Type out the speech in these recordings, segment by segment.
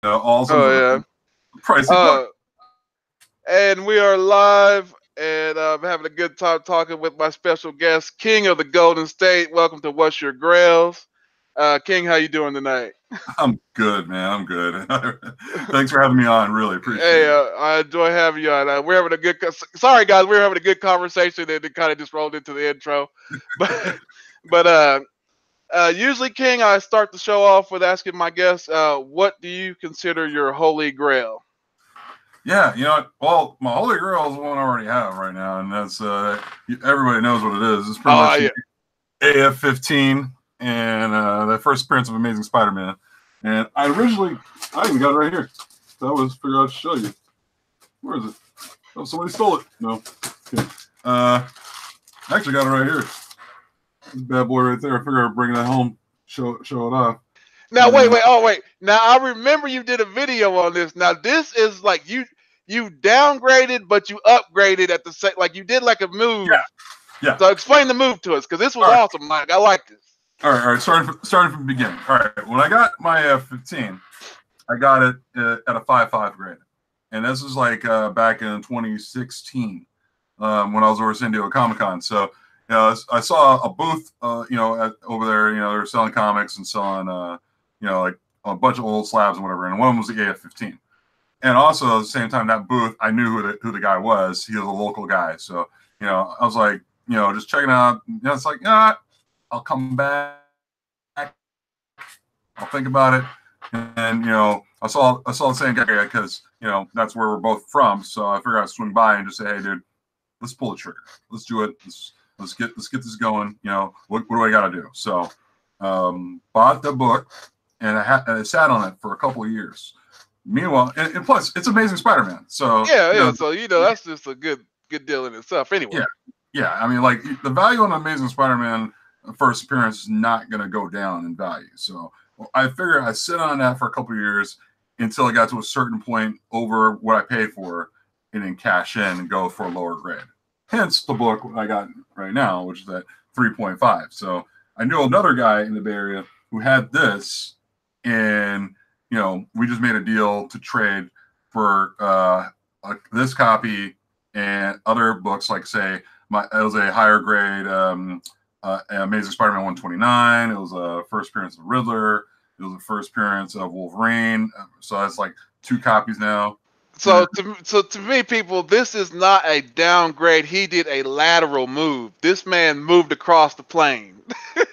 all some of Oh the pricey yeah. books. And we are live and having a good time talking with my special guest, King of the Golden State. Welcome to What's Your Grails. King, how you doing tonight? I'm good, man. I'm good. Thanks for having me on. Really appreciate Hey, it. I enjoy having you on. We're having a good. Sorry, guys, we're having a good conversation, and it kind of just rolled into the intro. But, but usually, King, I start the show off with asking my guests, "What do you consider your holy grail?" Yeah, well, my Holy Grail is the one I already have right now, and that's everybody knows what it is. It's pretty Oh much yeah. AF-15 and the first appearance of Amazing Spider-Man. And I even got it right here. That was figured out to show you. Where is it? Oh, somebody stole it. No. Okay. I actually got it right here. This bad boy right there. I figured I'd bring that home, show it off. Now And wait. Now I remember you did a video on this. Now this is like you downgraded, but you upgraded at the same. Like you did like a move. yeah. So explain the move to us, because this was All right. awesome. Like I like this. All right. Starting from the beginning. All right. When I got my F-15, I got it at a 5.5 grade, and this was like back in 2016 when I was over San Diego Comic-Con. So I saw a booth over there. They were selling comics and selling like a bunch of old slabs and whatever, and one of them was the AF-15. And also at the same time, that booth, I knew who the guy was. He was a local guy, so I was like, just checking out. It's like, I'll come back. I'll think about it. And I saw the same guy because that's where we're both from. So I figured I'd swing by and just say, hey, dude, let's pull the trigger. Let's do it. Let's get this going. What do I got to do? So bought the book, and I sat on it for a couple of years. Meanwhile, and plus, it's Amazing Spider-Man. So Yeah. So that's just a good deal in itself. Anyway. Yeah. I mean, like the value on Amazing Spider-Man first appearance is not going to go down in value. So I figured I'd sit on that for a couple of years until I got to a certain point over what I paid for, and then cash in and go for a lower grade. Hence the book I got right now, which is at 3.5. So I knew another guy in the Bay Area who had this, and we just made a deal to trade for this copy and other books, like say it was a higher grade Amazing Spider-Man 129. It was a first appearance of Riddler. It was the first appearance of Wolverine. So that's like 2 copies now. So to me, people, this is not a downgrade. He did a lateral move. This man moved across the plane.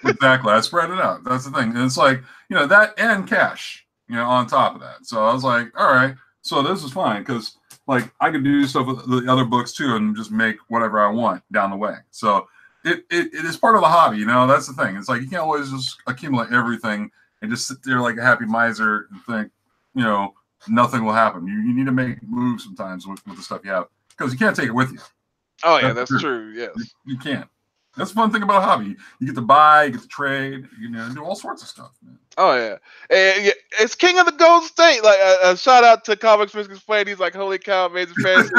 Exactly. I spread it out. That's the thing. And it's like, that and cash, on top of that. So I was like, all right, so this is fine because like I could do stuff with the other books too and just make whatever I want down the way. So it is part of the hobby, that's the thing. It's like you can't always just accumulate everything and just sit there like a happy miser and think, nothing will happen. You need to make moves sometimes with the stuff you have because you can't take it with you. Oh yeah, that's true. Yes, you can't. That's the fun thing about a hobby. You get to buy, you get to trade, do all sorts of stuff, man. Oh yeah, and it's King of the Golden State. Like a shout out to Comics Books Explained. He's like, holy cow, amazing fantasy.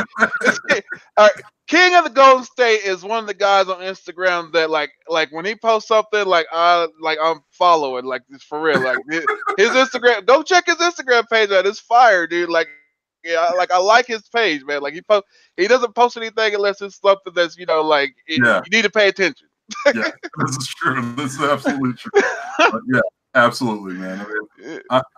All right, King of the Golden State is one of the guys on Instagram that like when he posts something I'm following like it's for real. Like his Instagram, go check his Instagram page out. It's fire, dude. Like I like his page, man. Like he doesn't post anything unless it's something that's you need to pay attention. Yeah, this is true. This is absolutely true. Yeah, absolutely, man.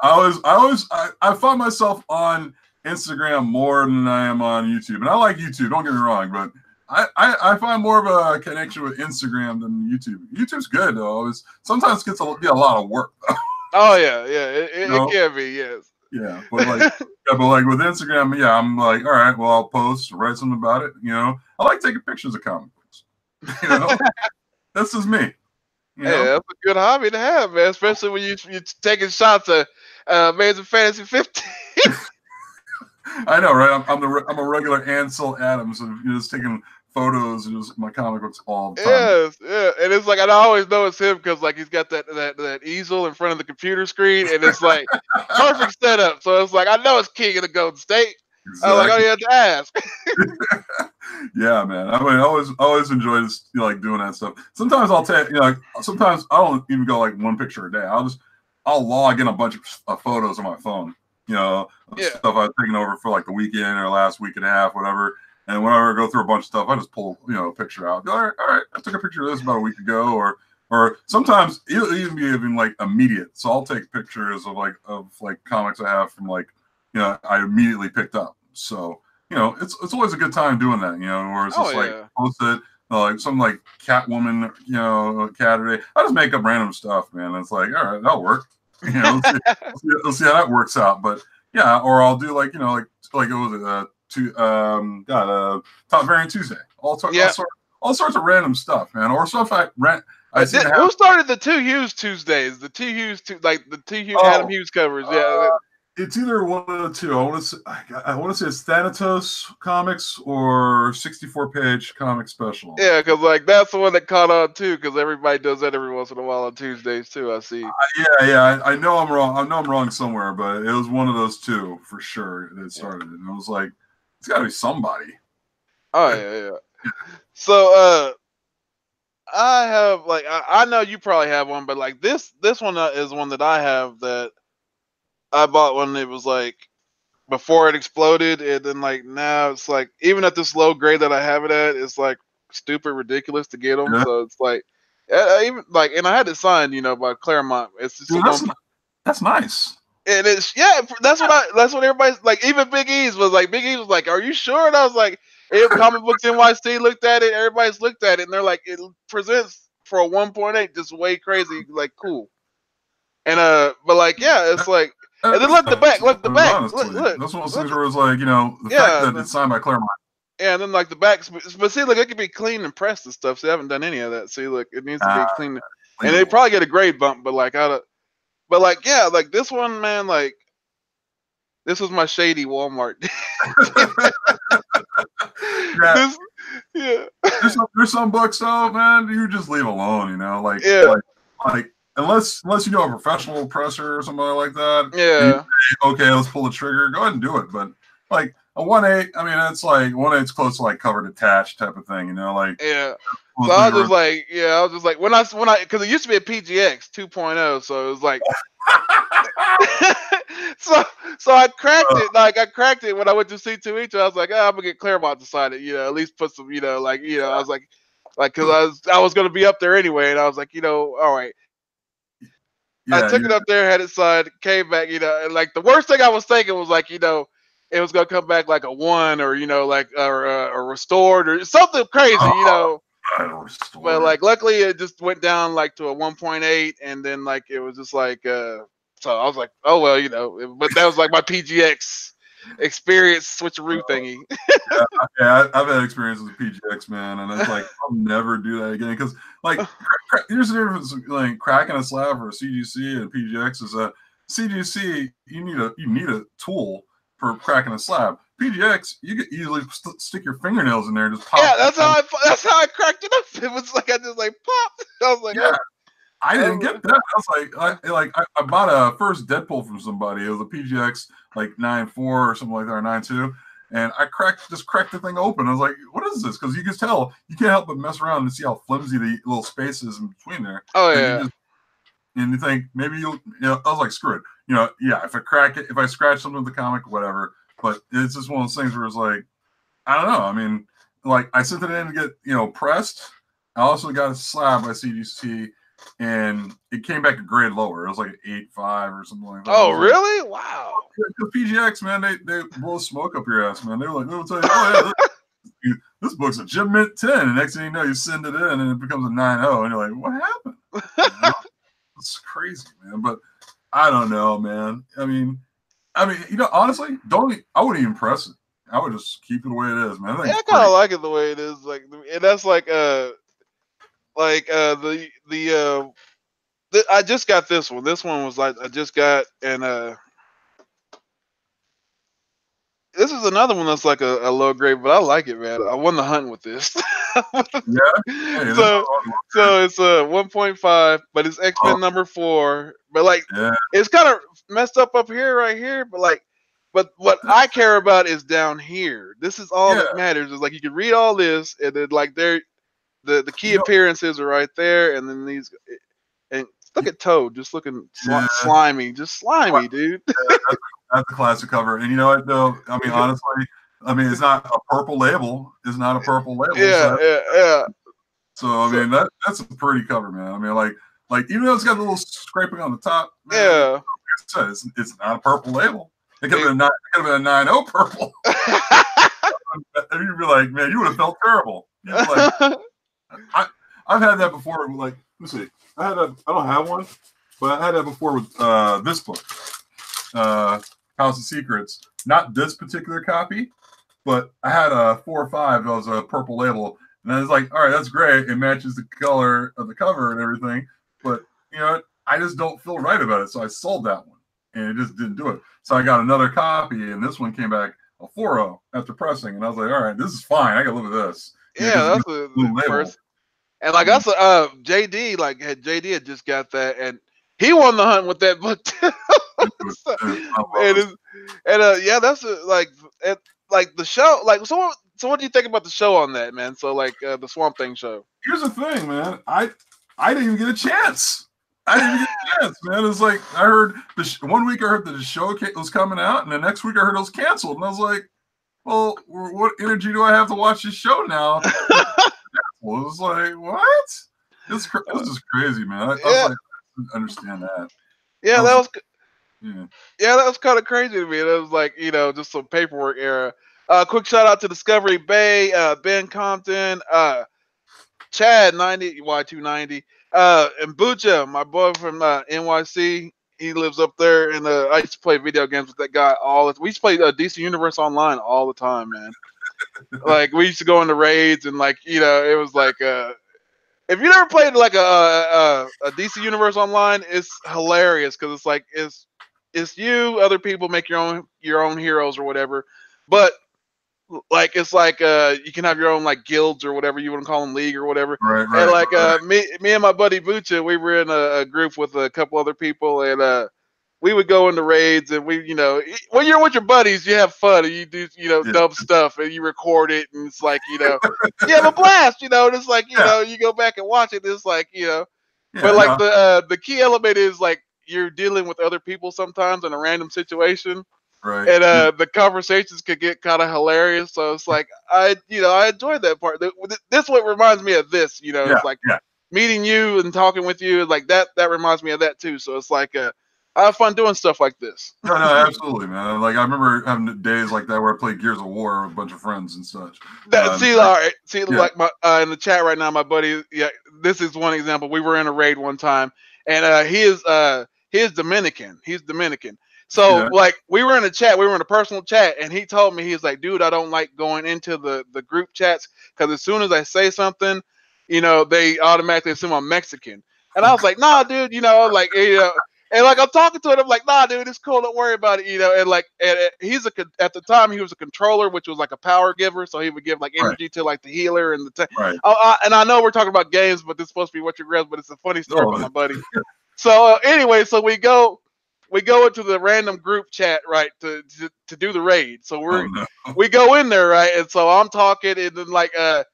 I find myself on Instagram more than I am on YouTube, and I like YouTube. Don't get me wrong, but I find more of a connection with Instagram than YouTube. YouTube's good though. Sometimes it gets be a lot of work though. Oh yeah, it can be, yes. Yeah, but like with Instagram, yeah, I'm like, all right, well, I'll post, write something about it. I like taking pictures of comic books. That's just me. Hey, that's a good hobby to have, man. Especially when you're taking shots at Amazing Fantasy 15. I know, right? I'm a regular Ansel Adams, and just taking photos and just my comic books all the time. Yes, yeah, and it's like I always know it's him because like he's got that easel in front of the computer screen, and it's like perfect setup. So it's like I know it's King of the Golden State. Exactly. I was like, oh, you have to ask. Yeah, man. I mean, I always enjoy this, like doing that stuff. Sometimes I'll take, sometimes I don't even go like one picture a day. I'll log in a bunch of photos on my phone, Yeah. stuff I've taken over for like the weekend or last week and a half, whatever. And whenever I go through a bunch of stuff, I just pull, a picture out. All right, I took a picture of this about a week ago, or sometimes it'll even be like immediate. So I'll take pictures of comics I have from I immediately picked up. So it's always a good time doing that. Or it's just post it. Like some like Catwoman, cat today. I just make up random stuff, man. It's like, all right, that'll work. Let's see how that works out. But yeah, or I'll do like it was Top Variant Tuesday. All sorts of random stuff, man. Or stuff who started the Two Hughes Tuesdays? The Two Hughes, the Two Hughes Adam Hughes covers. Yeah. It's either one of the two. I want to say it's Thanatos Comics or 64-page comic special. Yeah, because that's the one that caught on too. Because everybody does that every once in a while on Tuesdays too. I see. I know I'm wrong. I know I'm wrong somewhere, but it was one of those two for sure that started it. And I was like, it's got to be somebody. Oh yeah. So I have I know you probably have one, but this one is one that I have that I bought when it was before it exploded, and then now it's even at this low grade that I have it at, it's stupid ridiculous to get them. Yeah. So it's even and I had it signed, by Claremont. It's just dude, that's nice. And it's that's what everybody's even Big E's was Big E's was are you sure? And I was Comic Books NYC looked at it, everybody's looked at it, and they're it presents for a 1.8 just way crazy, cool. And but it's and then look the back. Look. That's one of those things where it's the fact that it's signed by Claremont. Yeah, and then the back. But see, it could be clean and pressed and stuff. So I haven't done any of that. See, it needs to be clean. And they probably get a grade bump. But this one, man, this was my shady Walmart. There's some books though, man. You just leave alone. Unless you know a professional presser or somebody like that. Yeah. Okay, let's pull the trigger. Go ahead and do it. But a 1/8, I mean, it's 1/8's close to cover detached type of thing. Yeah. So I was just when I because it used to be a PGX 2.0, so it was so I cracked it. I cracked it when I went to C2E2. I was I'm gonna get Claremont to sign it. At least put some. I was because I was gonna be up there anyway, and I was all right. I took it up there, had it signed, came back, and the worst thing I was thinking was it was gonna come back a 1 or or restored or something crazy, But luckily it just went down to a 1.8, and then it was just so I was oh well, but that was my PGX experience switcheroo thingy. I've had experience with PGX, man, and it's I'll never do that again because here's the difference cracking a slab for a CGC and PGX is a CGC you need a tool for cracking a slab. PGX you could easily stick your fingernails in there and just pop. Yeah, that's how I cracked it up. It was I just popped. I was yeah. I didn't get that. I was I bought a first Deadpool from somebody. It was a PGX 9.4 or something like that, or 9.2, and I just cracked the thing open. I was like, "What is this?" Because you can tell you can't help but mess around and see how flimsy the little space is in between there. Oh yeah. And you think maybe I was screw it. If I crack it, if I scratch something with the comic, whatever. But it's just one of those things where it's I don't know. I mean, I sent it in to get pressed. I also got a slab by CGC. And it came back a grade lower. It was an 8.5 or something like that. Oh, really? Wow. Because PGX, man, they blow smoke up your ass, man. They'll tell you, oh yeah, this book's a Gem Mint 10, and next thing you know, you send it in, and it becomes a 9.0, and you're like, what happened? It's crazy, man. But I don't know, man. I mean, honestly, I wouldn't even press it. I would just keep it the way it is, man. I kind of like it the way it is. And that's I just got this one. This one was I just got, and this is another one that's a low grade, but I like it, man. I won the hunt with this. Yeah. So it's a 1.5, but it's X-Men number 4. But it's kind of messed up here, right here. But what I care about is down here. This is all that matters. Is you can read all this, and then the key appearances are right there, and then these, and look at Toad, just looking slimy, dude. That's a classic cover. And you know what, though? I mean, honestly, it's not a purple label. It's not a purple label. Yeah. So I mean, that's a pretty cover, man. I mean, like even though it's got a little scraping on the top, man, yeah. Like I said, it's not a purple label. It could have been a 9.0 purple. And you'd be like, man, you would have felt terrible. You'd be like, I've had that before. Like, let's see, I don't have one, but I had that before with this book, House of Secrets. Not this particular copy, but I had a 4 or 5 that was a purple label, and I was like, all right, that's great. It matches the color of the cover and everything, but you know, I just don't feel right about it, so I sold that one, and it just didn't do it. So I got another copy, and this one came back a 4.0 after pressing, and I was like, all right, this is fine. I can live with this. Yeah, that's the first. And like that's JD, like JD had just got that, and he won the hunt with that book too. Yeah, that's like the show. Like, so what do you think about the show on that, man? So like the Swamp Thing show. Here's the thing, man. I didn't even get a chance. Man. It's like I heard 1 week I heard that the show was coming out, and the next week I heard it was canceled, and I was like, well, what energy do I have to watch this show now? It was like, what? This is crazy, man. I was like, I understand that. Yeah, that was kind of crazy to me. It was like, you know, just some paperwork error. Quick shout out to Discovery Bay, Ben Compton, Chad 90 Y290, and Bucha, my boy from NYC. He lives up there, and I used to play video games with that guy we used to play DC Universe Online all the time, man. Like we used to go into raids, and like, you know, it was like if you never played like a DC Universe Online, it's hilarious because it's like it's you, other people make your own heroes or whatever, but like it's like you can have your own like guilds or whatever you want to call them, league or whatever. Right. And like me and my buddy Bucha, we were in a group with a couple other people, and we would go into raids, and we, you know, when you're with your buddies, you have fun and you do, you know, dumb stuff, and you record it, and it's like, you know, you have a blast, you know, and it's like, you know, you go back and watch it, it's like, you know, but like the key element is like you're dealing with other people sometimes in a random situation. Right. And the conversations could get kind of hilarious. So it's like I enjoyed that part. This what reminds me of this. You know, it's like meeting you and talking with you. Like that reminds me of that too. So it's like I have fun doing stuff like this. No, absolutely, man. Like I remember having days like that where I played Gears of War with a bunch of friends and such. Like my in the chat right now, my buddy. Yeah, this is one example. We were in a raid one time, and he is Dominican. He's Dominican. So like we were in a chat, we were in a personal chat, and he told me, he's like, dude, I don't like going into the group chats because as soon as I say something, you know, they automatically assume I'm Mexican. And I was like, nah, dude, you know, like, you know, and like I'm talking to him, I'm like, nah, dude, it's cool, don't worry about it, you know. And like, he's at the time he was a controller, which was like a power giver, so he would give like energy to like the healer and the and I know we're talking about games, but this is supposed to be what your grails, but it's a funny story about my buddy. So anyway, so we go into the random group chat, right, to do the raid. So we go in there, right, and so I'm talking, and then like the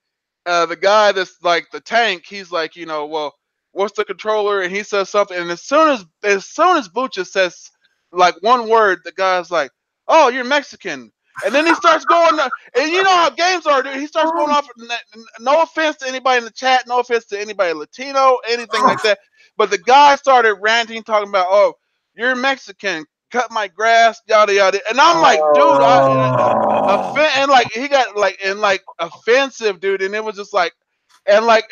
guy that's like the tank, he's like, you know, well, what's the controller? And he says something, and as soon as Bucha says like one word, the guy's like, oh, you're Mexican. And then he starts going, and you know how games are, dude. He starts going off. No offense to anybody in the chat, no offense to anybody Latino, anything like that. But the guy started ranting, talking about, oh, you're Mexican, cut my grass, yada yada. And I'm like, dude, and like he got like offensive, dude. And it was just like, and like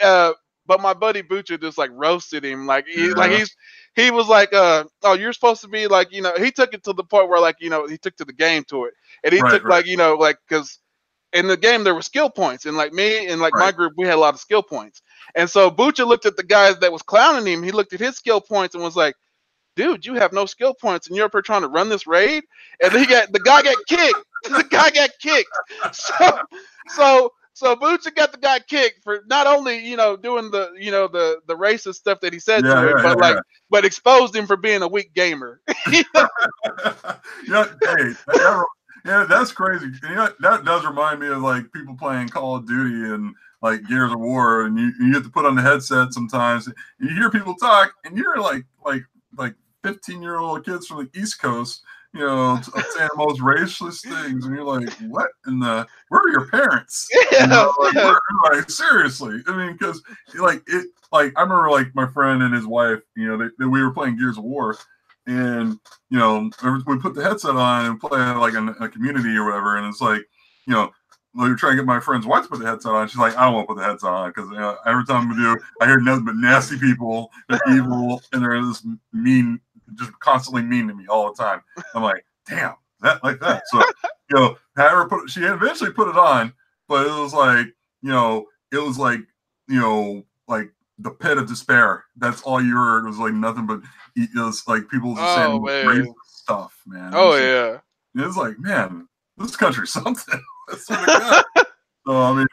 but my buddy Bucha just like roasted him, like he was like, oh, you're supposed to be like, you know, he took it to the point where like, you know, he took to the game to it, and he took like, you know, like, because in the game there were skill points, and like me and like my group, we had a lot of skill points, and so Bucha looked at the guys that was clowning him. He looked at his skill points and was like, dude, you have no skill points, and you're up here trying to run this raid. And the guy got kicked. The guy got kicked. So Bucha got the guy kicked for not only, you know, doing the, you know, the racist stuff that he said to him, but exposed him for being a weak gamer. That's crazy. You know, that does remind me of like people playing Call of Duty and like Gears of War, and you have to put on the headset sometimes, and you hear people talk, and you're like 15-year-old kids from the East Coast, saying the most racist things, and you're like, what in the? Where are your parents? Yeah, Like seriously. I mean, because like I remember like my friend and his wife, we were playing Gears of War, and we put the headset on and play like in a community or whatever, and it's like, we were trying to get my friend's wife to put the headset on. She's like, I don't want to put the headset on because every time we do, I hear nothing but nasty people. They're evil and they're just mean, just constantly mean to me all the time. I'm like, damn, that like that. So, she eventually put it on, but it was like, like the pit of despair. That's all you heard. It was like nothing but it was like people just saying racist stuff, man. Yeah. It was like, man, this country's something. So I mean,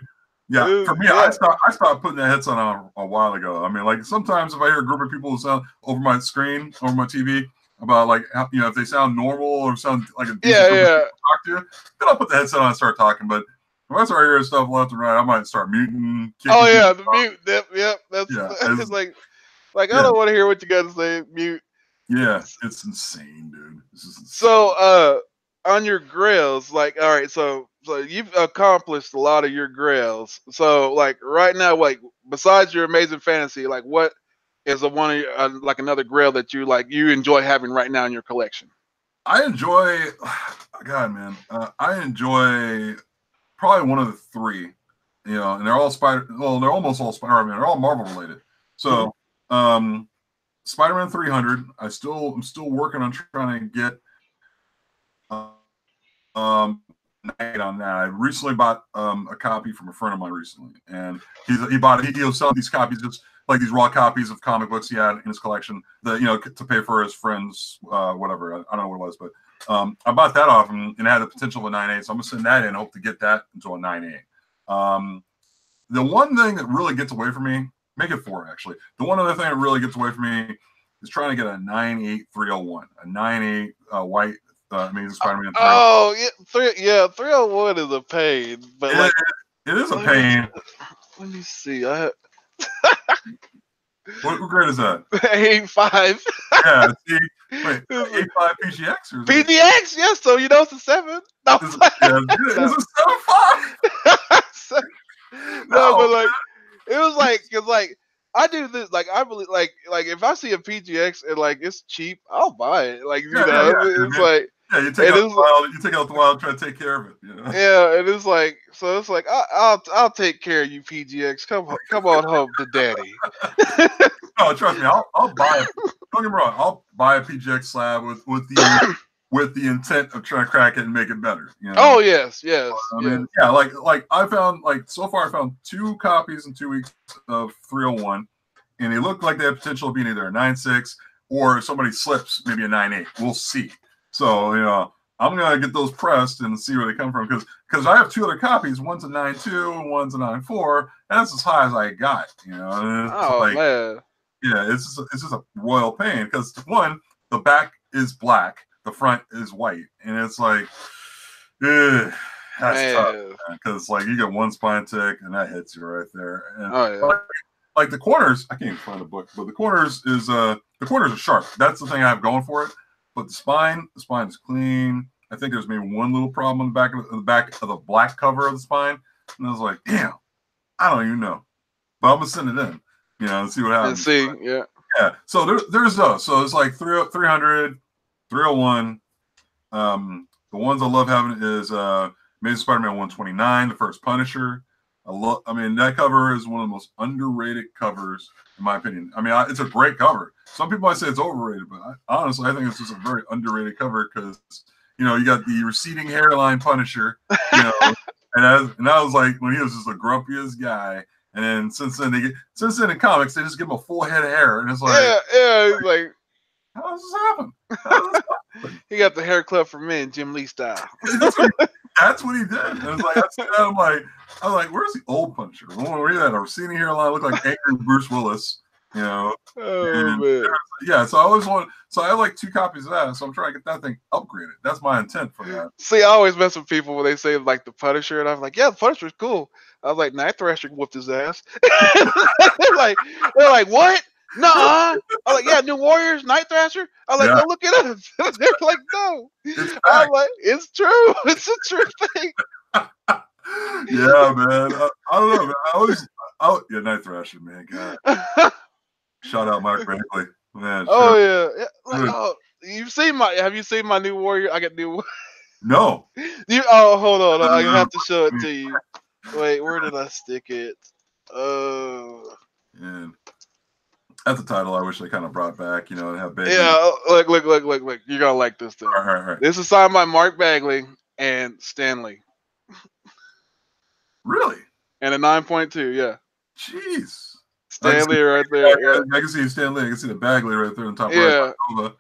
yeah, for me, I stopped putting that headset on a while ago. I mean, like sometimes if I hear a group of people who sound over my screen, over my TV, about like if they sound normal or sound like a decent group of people to talk to, then I'll put the headset on and start talking. But if I start hearing stuff left and right, I might start muting. The mute. Yep. It's like I don't want to hear what you got to say. Mute. Yeah, it's insane, dude. This is insane. So, on your grails, like, all right, so you've accomplished a lot of your grails. So, like, right now, like, besides your amazing fantasy, like, what is one of your, like another grail that you enjoy having right now in your collection? I enjoy, God, man, I enjoy probably one of the three, and they're all they're almost all Spider-Man. They're all Marvel related. So, Spider-Man 300. I'm still working on trying to get on that. I recently bought a copy from a friend of mine recently, and he'll sell these copies, just like these raw copies of comic books he had in his collection that to pay for his friends whatever. I don't know what it was, but I bought that off him, and it had the potential of a 9.8, so I'm gonna send that in, hope to get that into a 9.8. The one thing that really gets away from me, make it 4 actually. The one other thing that really gets away from me is trying to get a 9.8 301, a 9.8 white Amazing Spider-Man 3. Oh, yeah, 301 is a pain, but it is a pain. Let me see. What grade is that? 8.5. Yeah, see, wait, 8.5 PGX or PGX? Yes, so it's a 7. No, is it 7.5? No, but like it was like, because like I do this, like I believe, like if I see a PGX and like it's cheap, I'll buy it. Like it's like. Yeah, you take out the wild, try to take care of it. Yeah, and it's like, so it's like I'll take care of you, PGX. Come on home to daddy. No, trust me, I'll buy it. Don't get me wrong, I'll buy a PGX slab with the intent of trying to crack it and make it better. Oh yes. I mean, yeah, like I found so far I found 2 copies in 2 weeks of 301, and they look like they have potential of being either a 9.6 or if somebody slips, maybe a 9.8. We'll see. So, I'm going to get those pressed and see where they come from because I have 2 other copies. One's a 9.2 and one's a 9.4. And that's as high as I got, man. Yeah, it's just a royal pain because, one, the back is black, the front is white. And it's like, that's tough. Because, like, you get one spine tick and that hits you right there. And, like the corners, I can't even find the book, but the corners are sharp. That's the thing I have going for it. But the spine is clean. I think there's maybe one little problem on the back of the black cover of the spine. And I was like, damn, I don't even know. But I'm gonna send it in, and see what happens. And see, yeah. Yeah. So there's those. So it's like 300, 301. The ones I love having is Amazing Spider-Man 129, the first Punisher. I mean, that cover is one of the most underrated covers, in my opinion. I mean, it's a great cover. Some people might say it's overrated, but honestly, I think it's just a very underrated cover because, you got the receding hairline Punisher, and that was like when he was just the grumpiest guy. And then since then in comics, they just give him a full head of hair, and it's like, he's like, how does this happen? He got the hair clip for men, Jim Lee style. That's what he did. And it was like, I'm like, where's the old Punisher? The one where he had a receding hairline, looked like angry Bruce Willis. Oh, man. Yeah, so I have like 2 copies of that, so I'm trying to get that thing upgraded. That's my intent for that. See, I always mess with people when they say like the Punisher, and I'm like, yeah, the Punisher's cool. I was like, Night Thrasher whooped his ass. they're like, what? No, I was like, yeah, New Warriors, Night Thrasher. I was like, Yeah, go look it up. They're like, no. it's I was fact. like, it's true. It's a true thing. Yeah, man. I don't know, man. Yeah, Night Thrasher, man. God, shout out Mark Bagley, man. Oh Sure. yeah. Like, Good. oh, have you seen my New Warrior? I got new. No, Hold on. I uh, have to show it to you. Wait, where did I stick it? and that's a title I wish they kind of brought back. And have Bagley. Yeah. Look. You're gonna like this thing. All right. This is signed by Mark Bagley and Stanley, Really? and a 9.2. Yeah, Jeez. Stanley right there. Yeah. I can see Stanley. I can see the Bagley right there on top Yeah. right.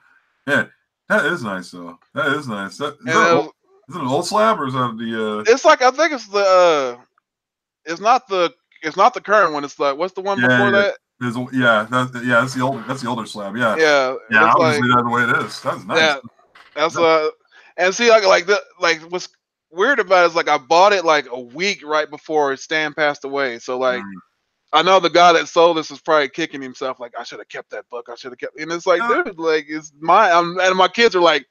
Yeah, that is nice though. That is nice. Is it an old slab or is that the? It's like I think it's the. It's not the current one. It's like what's the one before that? That's the older slab. Yeah. Yeah. Yeah, obviously that's the way it is. That's nice. Yeah. That's and see what's weird about it is like I bought it like a week right before Stan passed away. So like I know the guy that sold this is probably kicking himself like I should have kept that book. I should have kept, and it's like, dude, like it's mine. And my kids are like,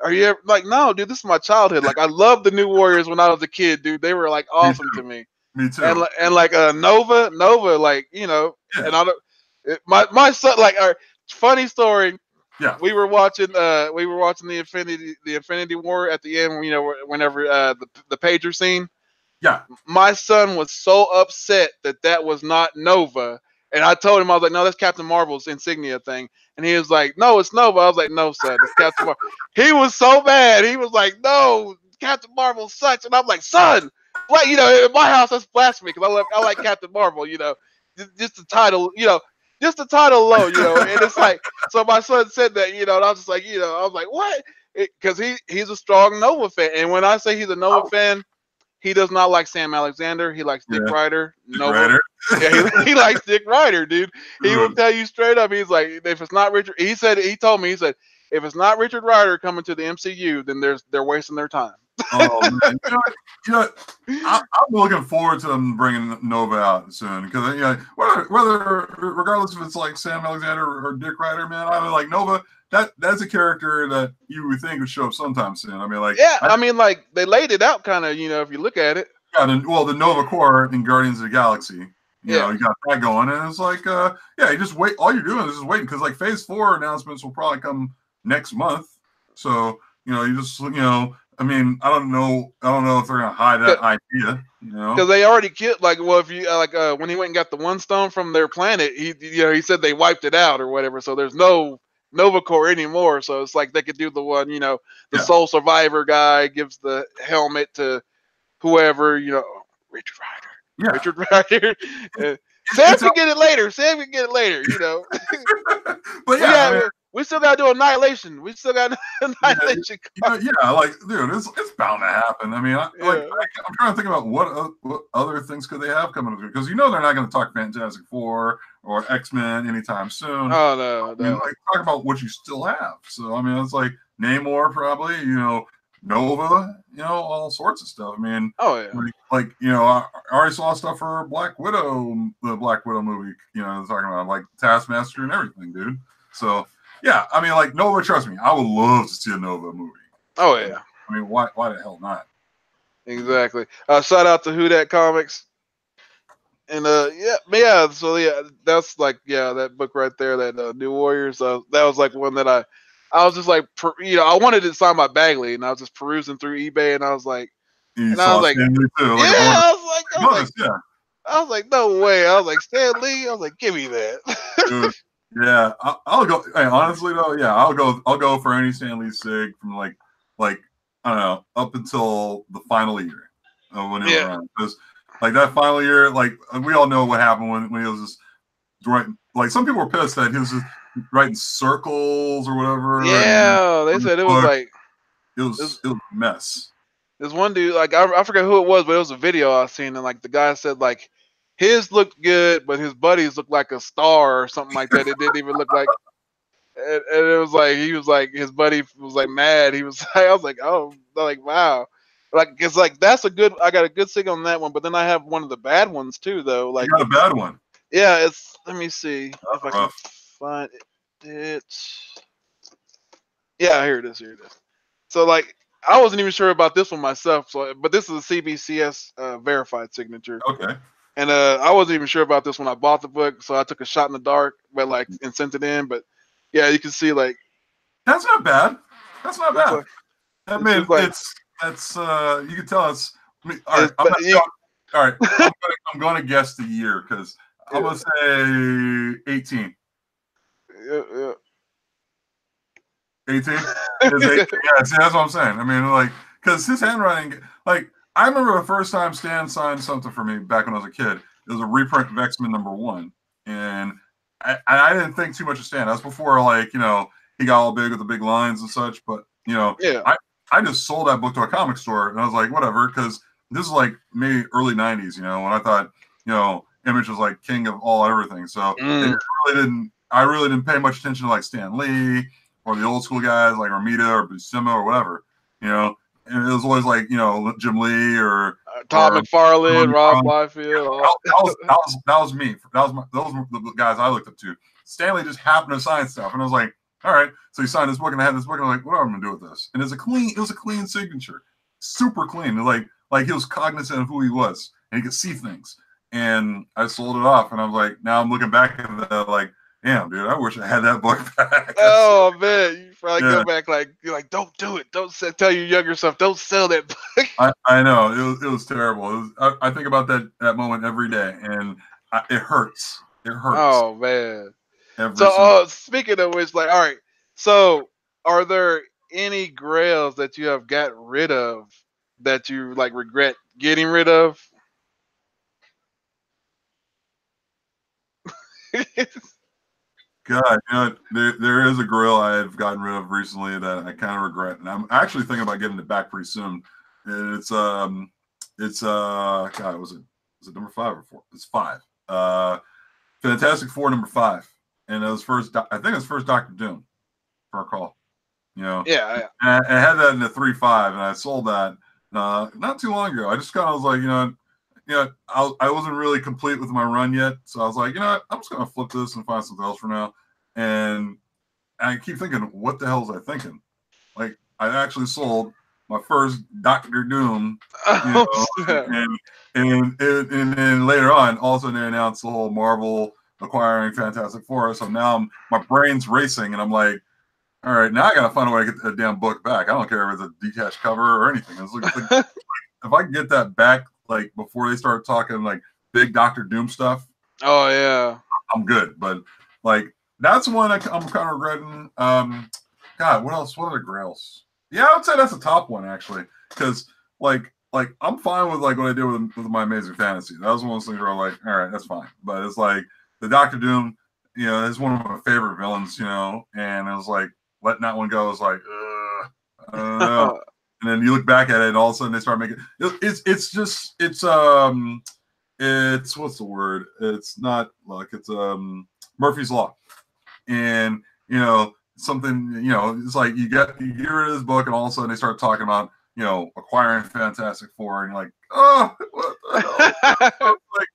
are you ever? Like, no, dude, this is my childhood. Like I loved the New Warriors when I was a kid, dude. They were like awesome to me. Me too. And like Nova, like and I don't. My son, like, funny story. Yeah. We were watching the Infinity War at the end. Whenever the pager scene. Yeah. My son was so upset that was not Nova, and I told him, I was like, no, that's Captain Marvel's insignia thing, and he was like, no, it's Nova. I was like, no, son, it's Captain Marvel. He was so mad. He was like, no, Captain Marvel sucks, and I'm like, son, what? In my house that's blasphemy because I like Captain Marvel. Just the title, just the title alone, and it's like, so my son said that, and I was just like, I was like, what? Because he's a strong Nova fan, and when I say he's a Nova fan. He does not like Sam Alexander. He likes Dick Ryder. Ryder. Yeah, he likes Dick Ryder, dude. He will tell you straight up. He's like, if it's not Richard, he told me, if it's not Richard Ryder coming to the MCU, then they're wasting their time. Oh man, I'm looking forward to them bringing Nova out soon because whether regardless if it's like Sam Alexander or Dick Ryder, man, I mean like Nova. That's a character that you would think would show up sometime soon. I mean, like like they laid it out kind of, if you look at it. Yeah, the Nova Corps in Guardians of the Galaxy. You got that going, and it's like, you just wait. All you're doing is just waiting because like Phase 4 announcements will probably come next month. So you just I mean, I don't know if they're gonna hide that idea. Because they already killed. Like, well, if you when he went and got the one stone from their planet, he said they wiped it out or whatever. So there's no Nova Corps anymore, so it's like they could do the one, the sole survivor guy gives the helmet to whoever, Richard Ryder. Yeah. Richard Ryder. Sam can get it later. But we still gotta do Annihilation. We still got Annihilation. Like, dude, it's bound to happen. I mean, I'm trying to think about what other things could they have coming up because they're not going to talk Fantastic Four or X-Men anytime soon. Oh no. I mean, like, talk about what you still have. So I mean, it's like Namor, probably. Nova. All sorts of stuff. I mean, I already saw stuff for Black Widow, the Black Widow movie. Talking about like Taskmaster and everything, dude. So. Yeah, I mean, like Nova. Trust me, I would love to see a Nova movie. Oh yeah. I mean, why the hell not? Exactly. Shout out to Who Dat Comics. And so that's like that book right there, that New Warriors. That was like one that I was just like, I wanted it signed by Bagley, and I was just perusing through eBay, and I was like, I was like, I was like, no way. I was like, Stan Lee. I was like, give me that. Dude. Yeah, I'll go. Hey, honestly though, I'll go for any Stan Lee sig from like I don't know up until the final year of when he was around. Because like that final year, like we all know what happened when he was just writing. Like some people were pissed that he was just writing circles or whatever. Yeah, they said it was like it was a mess. There's one dude, like I forgot who it was, but it was a video I seen, and like the guy said like. His looked good, but his buddies looked like a star or something like that. It didn't even look like, and it was like he was like his buddy was like mad. He was like, I was like, oh, like wow, like it's like that's a good. I got a good sig on that one, but then I have one of the bad ones too, though. Like you got a bad one. Yeah, it's. Let me see if I can find it. Yeah, here it is. Here it is. So like, I wasn't even sure about this one myself. So, but this is a CBCS verified signature. Okay. And I wasn't even sure about this when I bought the book, so I took a shot in the dark, but like and sent it in. But yeah, you can see like that's not bad. That's not bad. Like, I mean, like, that's you can tell us. I mean, all right, I'm going to guess the year because I'm going to say 18. Yeah. 18? Yeah, see, that's what I'm saying. I mean, like, because his handwriting, like, I remember the first time Stan signed something for me back when I was a kid. It was a reprint of X-Men #1. And I didn't think too much of Stan. That was before, like, you know, he got all big with the big lines and such. But, you know, I just sold that book to a comic store. And I was like, whatever, because this is like maybe early 90s, you know, when I thought, you know, Image was like king of all everything. So I really didn't pay much attention to like Stan Lee or the old school guys like Romita or Buscema or whatever, you know. And it was always like, you know, Jim Lee or Todd McFarlane, Rob Liefeld. That was me. Those were the guys I looked up to. Stanley just happened to sign stuff, and I was like, all right. So he signed this book, and I had this book, and I'm like, what am I gonna do with this? And it was a clean signature, super clean. Like he was cognizant of who he was, and he could see things. And I sold it off, and I was like, now I'm looking back at that, like, damn, dude, I wish I had that book back. Oh man, you probably go back like you're like, don't do it. Don't tell your younger self, don't sell that book. I know it was terrible. I think about that moment every day, and it hurts. It hurts. Oh man. So speaking of which, like, all right. So are there any grails that you have got rid of that you like regret getting rid of? God, you know, there is a grill I've gotten rid of recently that I kind of regret, and I'm actually thinking about getting it back pretty soon. And it's God, was it number 5 or 4? It's 5. Fantastic Four #5, and it was I think it was first Doctor Doom, if I recall. You know, yeah. And I had that in the 3.5, and I sold that not too long ago. I just kind of was like, you know, I wasn't really complete with my run yet, so I was like, you know what, I'm just gonna flip this and find something else for now. And I keep thinking, what the hell was I thinking? Like, I actually sold my first Doctor Doom, you know, and then later on, also they announced the whole Marvel acquiring Fantastic Four. So now my brain's racing, and I'm like, all right, now I gotta find a way to get the damn book back. I don't care if it's a detached cover or anything. It's like if I can get that back, like before they start talking like big Doctor Doom stuff. Oh yeah, I'm good. But like that's one I'm kind of regretting. God, what else? What other grails? Yeah, I would say that's the top one actually, because like I'm fine with like what I did with my Amazing Fantasy. That was one of those things where I'm like, all right, that's fine. But it's like the Doctor Doom, you know, is one of my favorite villains, you know, and it was like letting that one go is like, I don't know. And then you look back at it, and all of a sudden they start making it's what's the word? It's not luck. It's Murphy's Law, and you know something. You know, it's like you get rid of this book, and all of a sudden they start talking about acquiring Fantastic Four, and you're like, oh, what the hell? Like,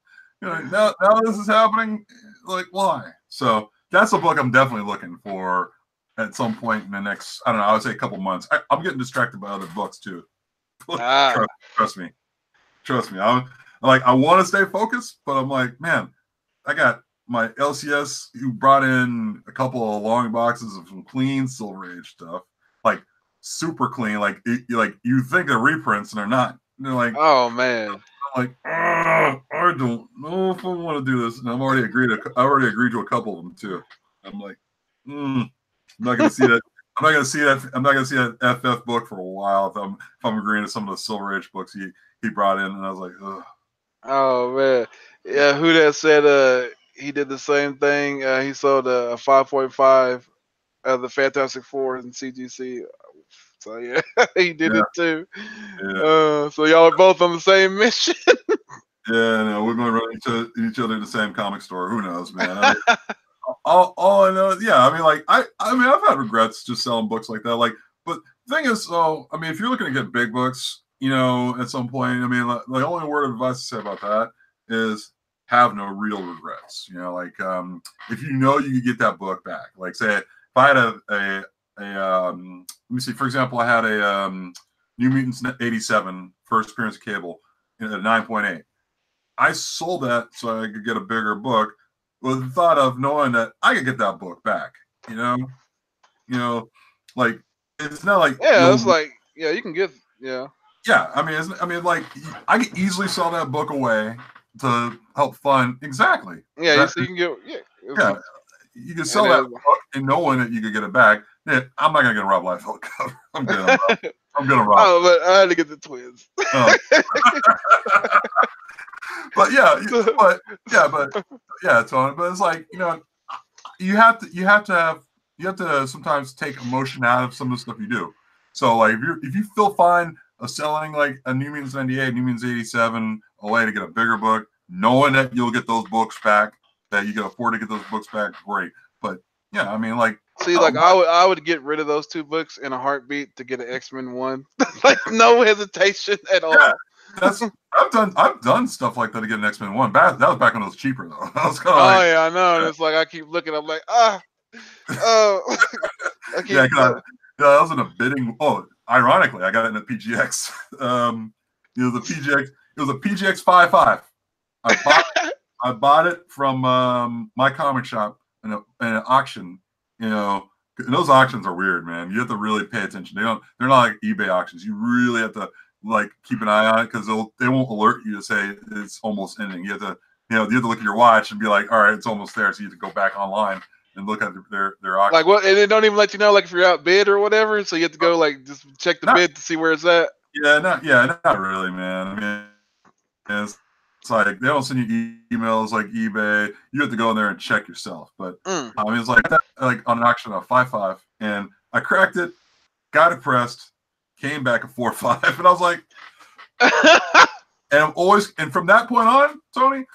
now this is happening. Like, why? So that's a book I'm definitely looking for at some point in the next, I don't know, I would say a couple months. I'm getting distracted by other books too. Trust me. I'm like, I want to stay focused, but I'm like, man, I got my LCS who brought in a couple of long boxes of some clean Silver Age stuff, like super clean. Like you think they're reprints and they're not. And they're like, oh man. I'm like, I don't know if I want to do this. And I already agreed to a couple of them too. I'm like, I'm not gonna see that. I'm not gonna see that FF book for a while if I'm agreeing to some of the Silver Age books he brought in, and I was like, ugh. Oh man, yeah. Who that said he did the same thing? He sold a 5.5 of the Fantastic Four in CGC. So yeah, he did it too. Yeah. So y'all are both on the same mission. Yeah, no, we're going to run into each other in the same comic store. Who knows, man? All I know is, yeah, I mean, like, I mean, I've had regrets just selling books like that. Like, but the thing is, so, I mean, if you're looking to get big books, at some point, I mean, the only word of advice to say about that is have no real regrets. You know, like if you know you could get that book back. Like say if I had a let me see, for example, I had a New Mutants 87 first appearance of Cable at 9.8. I sold that so I could get a bigger book with the thought of knowing that I could get that book back. You know, like it's not like it's like you can get Yeah, I mean, like I could easily sell that book away to help fund exactly. Yeah, so you can get you can sell that book and knowing that you could get it back. Yeah, I'm not gonna get a Rob Liefeld cover. I'm gonna rob. Oh, but I had to get the twins. Oh. But Tony. But it's like you have to sometimes take emotion out of some of the stuff you do. So like if you feel fine of selling like a New Mutants 98, New Mutants 87 away to get a bigger book, knowing that you'll get those books back, that you can afford to get those books back, great. But yeah, I mean, like, see, like I would get rid of those 2 books in a heartbeat to get an X-Men 1, like no hesitation at all. Yeah, I've done stuff like that to get an X-Men 1. That was back when it was cheaper though. I was kind of I know. And it's like I keep looking, I'm like, I keep that was in a bidding. Oh, ironically, I got it in a PGX. It was a PGX 5.5. I bought it from my comic shop in an auction. And those auctions are weird, man. You have to really pay attention. They're not like eBay auctions. You really have to like keep an eye on it because they won't alert you to say it's almost ending. You have to look at your watch and be like, all right, it's almost there. So you have to go back online and look at their auction. Like what? And they don't even let you know, like if you're outbid or whatever. So you have to go like just check the bid to see where it's at. Yeah, not really, man. I mean, it's like they don't send you emails like eBay. You have to go in there and check yourself. But I mean, it's like that, like on an auction of 5.5, and I cracked it, got it pressed, came back a 4.5, and I was like, and from that point on, Tony,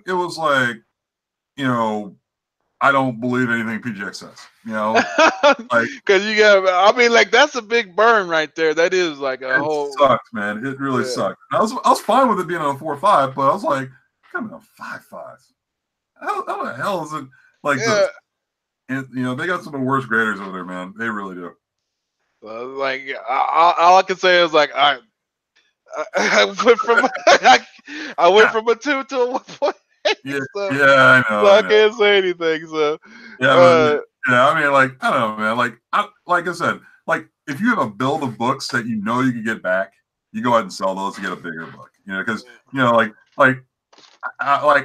it was like, I don't believe anything PGX says, like because I mean, like that's a big burn right there. That is like a whole. It sucked, man. It really sucked. I was fine with it being on a 4.5, but I was like, coming on 5.5. How the hell is it like this? And they got some of the worst graders over there, man. They really do. Like all I can say is like I went from a 2 to a 1.8. Yeah, I know. So I can't say anything. So I mean, like I don't know, man. Like I said, like if you have a build of books that you can get back, you go ahead and sell those to get a bigger book. Because I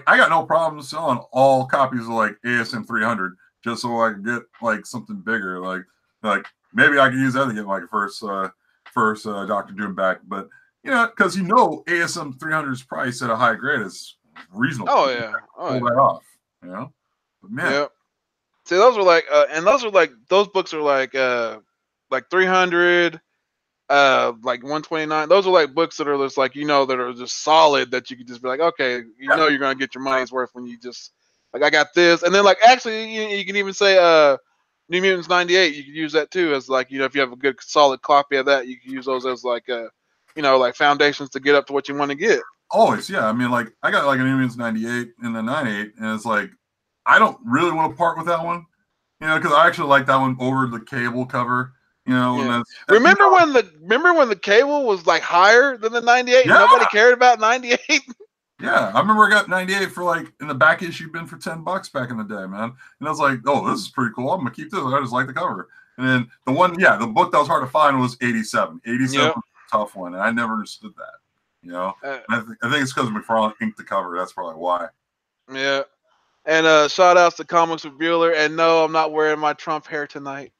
got no problem selling all copies of like ASM 300 just so I can get like something bigger. Like maybe I can use that to get my first Dr. Doom back. But because ASM 300's price at a high grade is reasonable. Oh yeah, pull that off. But man, yeah. See, those are like, and those books are like 300, like 129. Those are like books that are just like that are just solid that you can just be like, okay, you're gonna get your money's worth when you just like I got this, and then like actually you can even say New Mutants 98. You can use that too as like if you have a good solid copy of that, you can use those as like like foundations to get up to what you want to get. Always, yeah. I mean, like I got like a New Mutants 98 and the 98, and it's like I don't really want to part with that one, because I actually like that one over the Cable cover. Remember when the Cable was like higher than the 98? Yeah. Nobody cared about 98. Yeah, I remember I got 98 for like in the back issue bin for $10 back in the day, man. And I was like, oh, this is pretty cool. I'm gonna keep this. I just like the cover. And then the book that was hard to find was 87. 87 was a tough one, and I never understood that. I think it's because McFarlane inked the cover. That's probably why. Yeah. And shout outs to Comics with Bueller. And no, I'm not wearing my Trump hair tonight.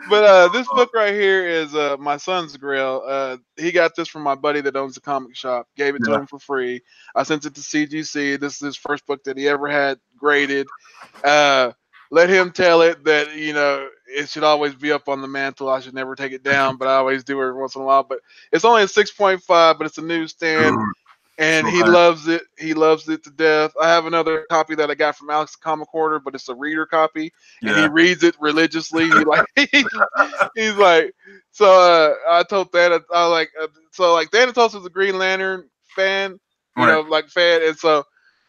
But this book right here is my son's Grail. He got this from my buddy that owns the comic shop. Gave it to him for free. I sent it to CGC. This is his first book that he ever had graded. Let him tell it that it should always be up on the mantle. I should never take it down, but I always do every once in a while. But it's only a 6.5, but it's a newsstand. And he loves it. He loves it to death. I have another copy that I got from Alex the Comic Hoarder, but it's a reader copy, and he reads it religiously. He's like, So I told Thanatos, I was like, so like Thanatos is a Green Lantern fan, you Right. know, like fan, and so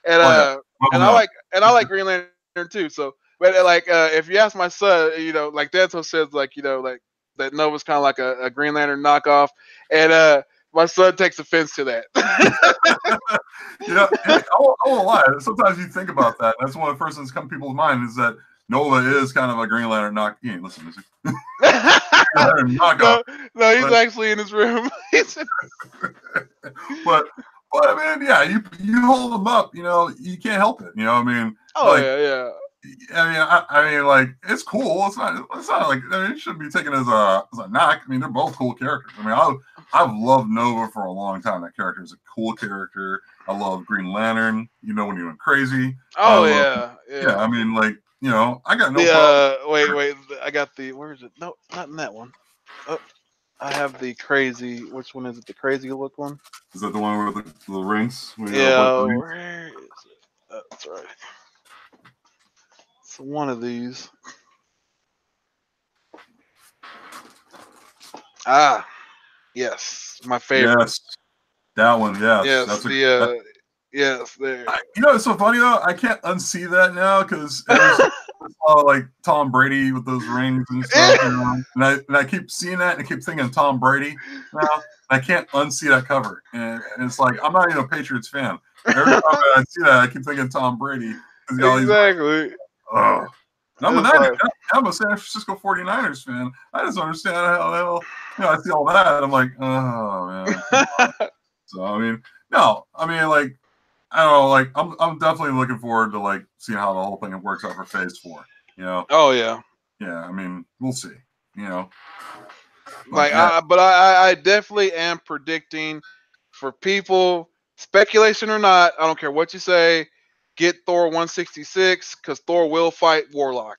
and Oh yeah. and Well, I like Green Lantern too. So, but like if you ask my son, you know, like Thanatos says, like you know, like that Nova's kind of like a Green Lantern knockoff, and my son takes offense to that. you know, I won't lie. Sometimes you think about that. That's one of the first things that come to people's mind is that Nova is kind of a Green Lantern knock. He ain't listening to this. no, no, he's actually in his room. but I mean, yeah, you hold them up. You know, you can't help it. You know, I mean, oh like, yeah. I mean, like, it's cool. It's not like I mean, it shouldn't be taken as a knock. I mean, they're both cool characters. I mean, I've loved Nova for a long time. That character is a cool character. I love Green Lantern. You know, when he went crazy. Oh yeah. I mean, like, you know, I got no problem. Wait, I got the. Where is it? No, not in that one. Oh, I have the crazy. Which one is it? The crazy look one. Is that the one with the rings? Yeah. Where is it? That's right. It's one of these. Ah, yes, my favorite. Yes, that one. Yes, yes, that's yes, there. You know, it's so funny though. I can't unsee that now because like Tom Brady with those rings and stuff. You know? and I keep seeing that and I keep thinking Tom Brady now. I can't unsee that cover, and it's like I'm not even a Patriots fan. Every time I see that, I keep thinking Tom Brady. Exactly. Oh. I'm a San Francisco 49ers fan. I just understand how the hell, you know, I see all that. I'm like, oh man. So I mean, no, I mean, like, I don't know, like, I'm definitely looking forward to like seeing how the whole thing works out for Phase 4. You know? Oh yeah. Yeah, I mean, we'll see. You know. But, I definitely am predicting for people, speculation or not, I don't care what you say, get Thor 166 because Thor will fight Warlock.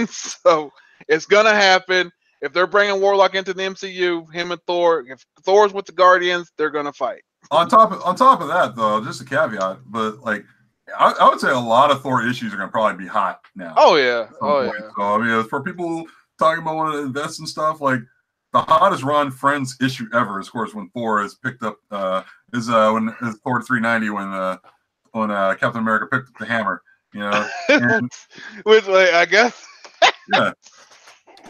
So it's gonna happen. If they're bringing Warlock into the MCU, him and Thor, if Thor's with the Guardians, they're gonna fight. On top of that, though, just a caveat, but like I would say a lot of Thor issues are gonna probably be hot now. Oh yeah. Yeah. So I mean, for people talking about wanting to invest in stuff, like the hottest Ron Friends issue ever is, of course, when Thor is picked up. Is Thor 390 when Captain America picked up the hammer. You know, which like I guess. Yeah,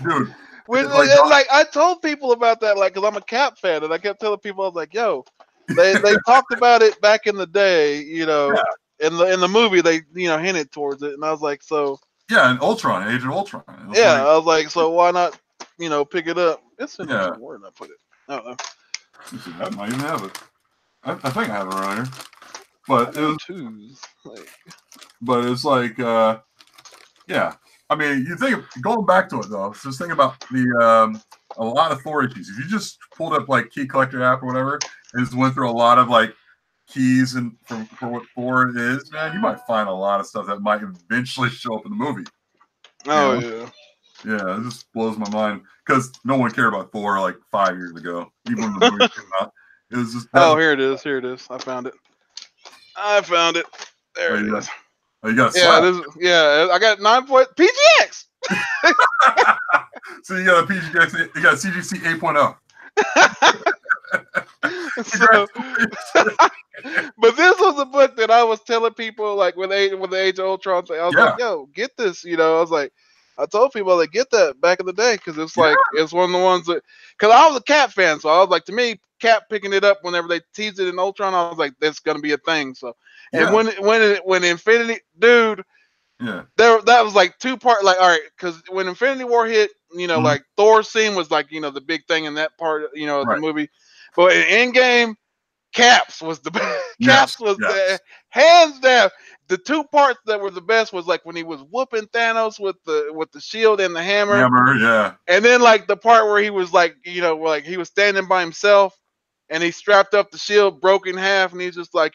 dude. Like I told people about that, like, because I'm a Cap fan, and I kept telling people, I was like, "Yo, they talked about it back in the day, you know, in the movie, they hinted towards it, and I was like, so yeah, and Ultron, Age of Ultron. Yeah, I was like, so why not, pick it up? It's in where did I put it? Oh, I might even have it. I think I have it around here, but but it's like, yeah. I mean, you think going back to it though. Just think about the a lot of Thor issues. If you just pulled up like Key Collector app or whatever, and just went through a lot of like keys and for what Thor is, man, you might find a lot of stuff that might eventually show up in the movie. Oh yeah, yeah, it just blows my mind because no one cared about Thor like 5 years ago, even when the movie came out. It was just here it is. Here it is. I found it. There it is. Oh, you got I got 9 point PGX. So you got a PGX, you got a CGC 8.0. But this was a book that I was telling people, like, with the Age of Ultron thing. I was like, yo, get this. I was like, I told people, like, get that back in the day because it's like it's one of the ones that, because I was a Cap fan, so I was like, to me, Cap picking it up whenever they teased it in Ultron, I was like, that's gonna be a thing. So, and when Infinity, dude, that was like 2 part, like, all right, because when Infinity War hit, like Thor's scene was like, the big thing in that part, of the movie, but in Endgame, Caps was the best. Caps was the hands down. The 2 parts that were the best was like when he was whooping Thanos with the shield and the hammer. And then like the part where he was like, like he was standing by himself and he strapped up the shield, broke in half, and he's just like,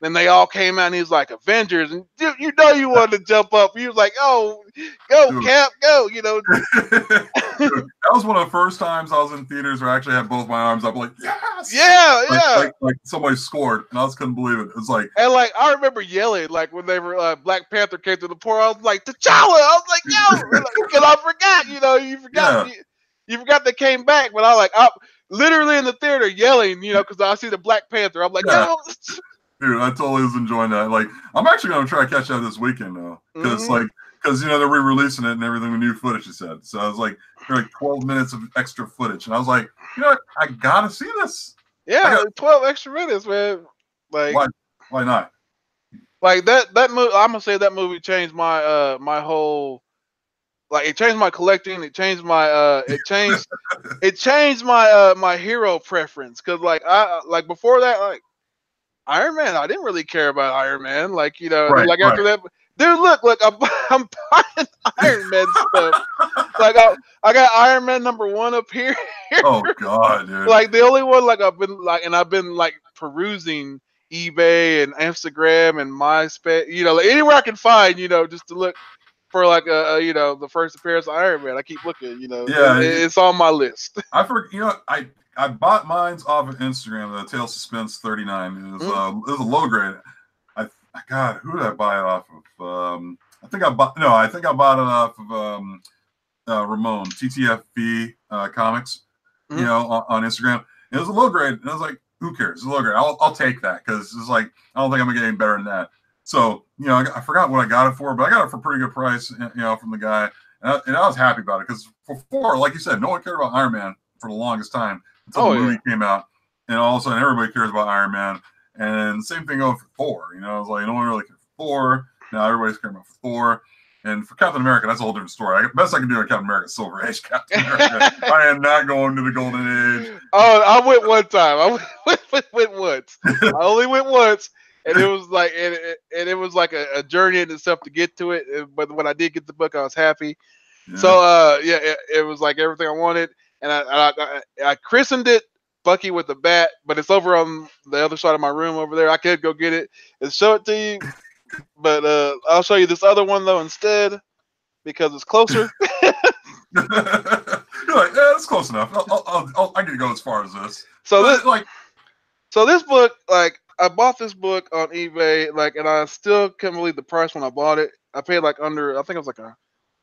then they all came out and he was like, Avengers, and you wanted to jump up. He was like, oh, go, dude. Cap, go, Dude, that was one of the first times I was in theaters where I actually had both my arms up, like, yes! Yeah. Like somebody scored, and I just couldn't believe it. It was like... And, like, I remember yelling, like, when they were, Black Panther came to the port, I was like, T'Challa! I was like, yo! Because I forgot, you forgot. You forgot they came back, but I'm literally in the theater yelling, because I see the Black Panther. I'm like, Yeah. yo. Dude, I totally was enjoying that. Like, I'm actually going to try to catch that this weekend, though. Because, they're re-releasing it and everything with new footage, you said. So I was like, there are like 12 minutes of extra footage. And I was like, you know what? I got to see this. Yeah, 12 extra minutes, man. Like, why not? Like that movie, I'm gonna say that movie changed my my whole, like, it changed my collecting. It changed my it changed my my hero preference. Cause like before that, like Iron Man, I didn't really care about Iron Man. Like, Right, like after that, dude, look, I'm buying Iron Man stuff. Like I got Iron Man #1 up here. Oh God, dude. Like the only one, like I've been like perusing eBay and Instagram and MySpace, like anywhere I can find, just to look for like the first appearance of Iron Man. I keep looking, Yeah, it's on my list. I forget, I bought mine's off of Instagram. The Tail Suspense 39. It was a low grade. God, who did I buy it off of? I think I bought it off of Ramon TTFB Comics. On Instagram. It was a low grade, and I was like, who cares? It's a low grade. I'll take that, because it's like, I don't think I'm gonna get any better than that. So, I forgot what I got it for, but I got it for a pretty good price, from the guy, and I was happy about it, because before, like you said, no one cared about Iron Man for the longest time until the movie came out, and all of a sudden everybody cares about Iron Man, and same thing over for Thor. I was like, no one really cares for Thor. Now everybody's caring about Thor. And for Captain America, that's a whole different story. Best I can do in Captain America is Silver Age Captain America. I am not going to the Golden Age. Oh, I went one time. I went once. I only went once, and it was like, and it was like a journey in itself to get to it. But when I did get the book, I was happy. Yeah. So it was like everything I wanted, and I christened it Bucky with the Bat, but it's over on the other side of my room over there. I could go get it and show it to you. But I'll show you this other one though instead, because it's closer. You're like, yeah, it's close enough. I can go as far as this. So this book, like, I bought this book on eBay, like, and I still couldn't believe the price when I bought it. I paid like I think it was like I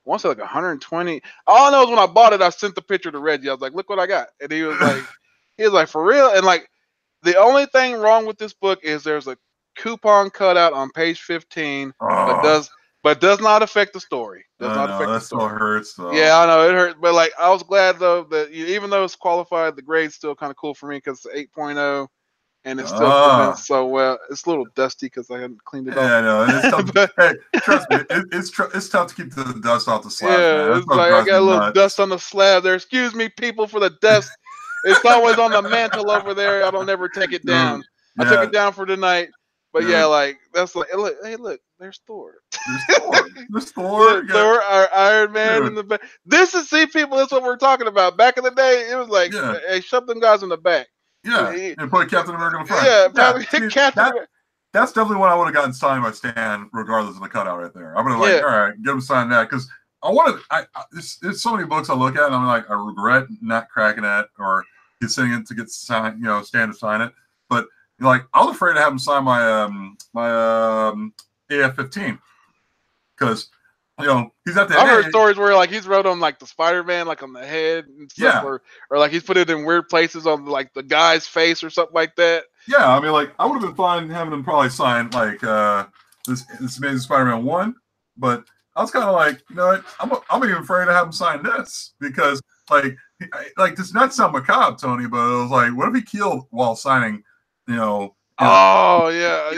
want to say like 120. All I know is when I bought it, I sent the picture to Reggie. I was like, look what I got, and he was like, for real. And like, the only thing wrong with this book is there's a coupon cutout on page 15, but does not affect the story. That still hurts though. Yeah, I know it hurts, but like, I was glad though that even though it's qualified, the grade's still kind of cool for me because it's 8.0, and it still presents so well. It's a little dusty because I haven't cleaned it off. Yeah, I know. It's tough. Hey, trust me, it's tough to keep the dust off the slab. Yeah, it's like I got a little dust on the slab there. Excuse me, people, for the dust. It's always on the mantle over there. I don't ever take it down. I took it down for tonight. But yeah, like, that's like, look, there's Thor. There's Thor. Thor, our Iron Man in the back. This is, see, people, that's what we're talking about. Back in the day, it was like, hey, shove them guys in the back. Yeah, and put Captain America in the front. Yeah, Captain. That's definitely what I would have gotten signed by Stan, regardless of the cutout right there. I'm gonna like, all right, get him signed that, because I wanted. There's so many books I look at, and I'm like, I regret not cracking that or sending it to get signed. Stan to sign it, but. Like, I was afraid to have him sign my AF-15 because he's at the. I've heard stories where like he's wrote on like the Spider-Man, like on the head and stuff, or like he's put it in weird places on like the guy's face or something like that. Yeah, I mean, like, I would have been fine having him probably sign like this Amazing Spider-Man 1, but I was kind of like, what? I'm even afraid to have him sign this because like does not sound macabre, Tony, but it was like, what if he killed while signing? Oh yeah.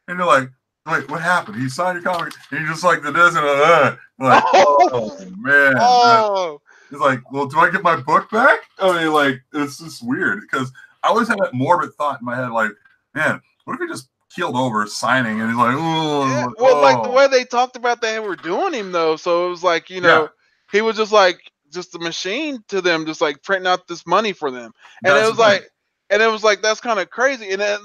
And you're like, wait, what happened? He signed your comic, and you just like the this and like, oh man. It's like, well, do I get my book back? I mean, like, it's just weird because I always had that morbid thought in my head, like, man, what if he just keeled over signing? And he's like, oh. Well, like the way they talked about they were doing him though, so it was like, he was just like a machine to them, just like printing out this money for them, and it was like, that's kind of crazy. And then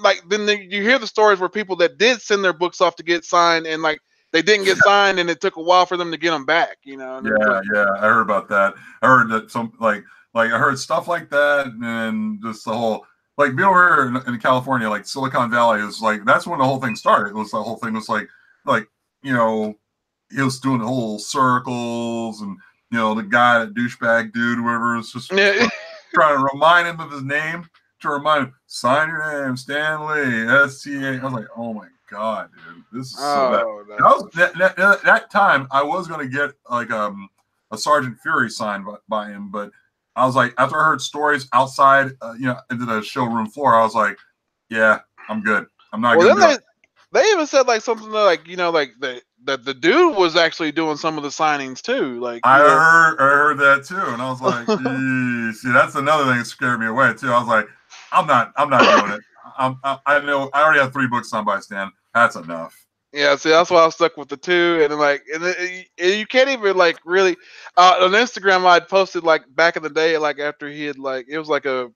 you hear the stories where people that did send their books off to get signed, and like they didn't get signed, and it took a while for them to get them back. Yeah, I heard about that. I heard that some like I heard stuff like that, and just the whole like being over here in California, like Silicon Valley is like that's when the whole thing started. The whole thing was like he was doing the whole circles and you know, the guy, that douchebag dude, whoever was just Yeah. trying to remind him of his name, to remind him, sign your name, Stanley, S-T-A. I was like, oh my God, dude, this is so bad. Oh, no. That time, I was going to get like a Sergeant Fury signed by him, but I was like, after I heard stories outside, you know, into the showroom floor, I was like, yeah, I'm good. I'm not Well, going to do then it. they even said like something like, you know, like that the dude was actually doing some of the signings too. Like, I heard that too, and I was like, see, that's another thing that scared me away too. I was like, I'm not doing it. I know I already have 3 books signed by Stan. That's enough. yeah, see, that's why I was stuck with the 2, and then like, you can't even like really on Instagram. I'd posted like back in the day, like after he had like it was like I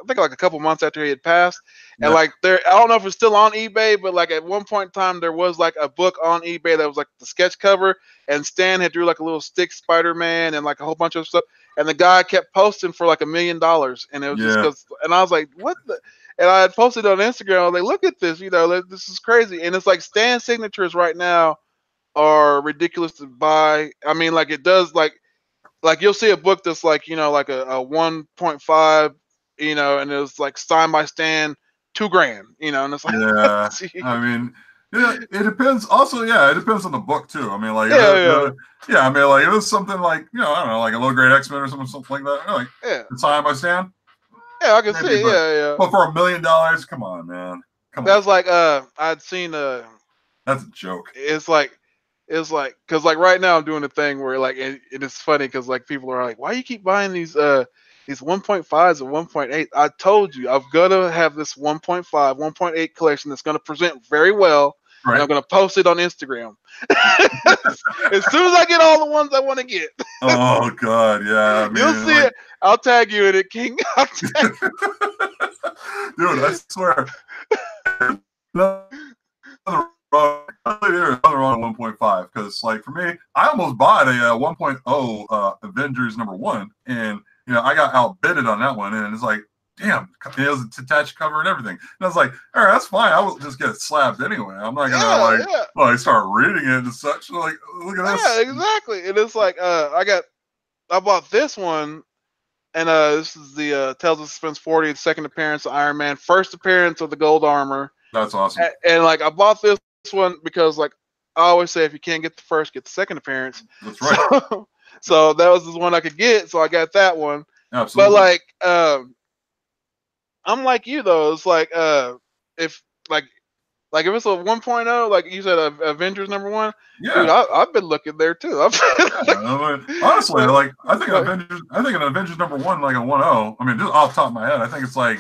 think like a couple months after he had passed, and Yeah. like I don't know if it's still on eBay, but like at one point in time there was like a book on eBay that was like the sketch cover, and Stan had drew like a little stick Spider-Man and like a whole bunch of stuff, and the guy kept posting for like $1 million, and it was just Yeah. because, and I was like, what the. And I had posted on Instagram. I was like, "Look at this! You know, this is crazy." And it's like Stan signatures right now are ridiculous to buy. I mean, like it does, like you'll see a book that's like, you know, like a 1.5, you know, and it's like signed by Stan, $2,000, you know, and it's like, Yeah. I mean, yeah, it depends. Also, yeah, it depends on the book too. I mean, like, yeah. I mean, like, it was something like, you know, I don't know, like a low grade X-Men or something like that. Like, yeah, it's signed by Stan. yeah, I can Maybe, see, yeah. But for $1 million, come on, man, come on. That's like, I'd seen That's a joke. it's like because like right now I'm doing a thing where like it's funny because like people are like, why you keep buying these 1.5s and 1.8? I told you I'm gonna have this 1.5 1.8 collection that's gonna present very well, Right. and I'm gonna post it on Instagram as soon as I get all the ones I want to get. Oh God, yeah, I mean, You'll see, like, it. I'll tag you in it, King. Dude, I swear. Another wrong 1.5, because like for me, I almost bought a 1.0 Avengers #1, and you know I got outbidded on that one, and it's like, damn, it was a detached cover and everything, and I was like, all right, that's fine, I will just get it slabbed anyway. I'm not gonna like start reading it and such. Like, look at this. Yeah, exactly. And it's like I bought this one, and this is the Tales of Suspense 40th second appearance of Iron Man, first appearance of the gold armor. That's awesome. And like I bought this one because like I always say, if you can't get the first, get the second appearance. That's right. So that was the one I could get, so I got that one. Absolutely. But like I'm like you though. It's like if like if it's a 1.0, like you said, Avengers #1, yeah, dude, I've been looking there too. Honestly, like I think an Avengers #1, like a 1.0. I mean, just off the top of my head, I think it's about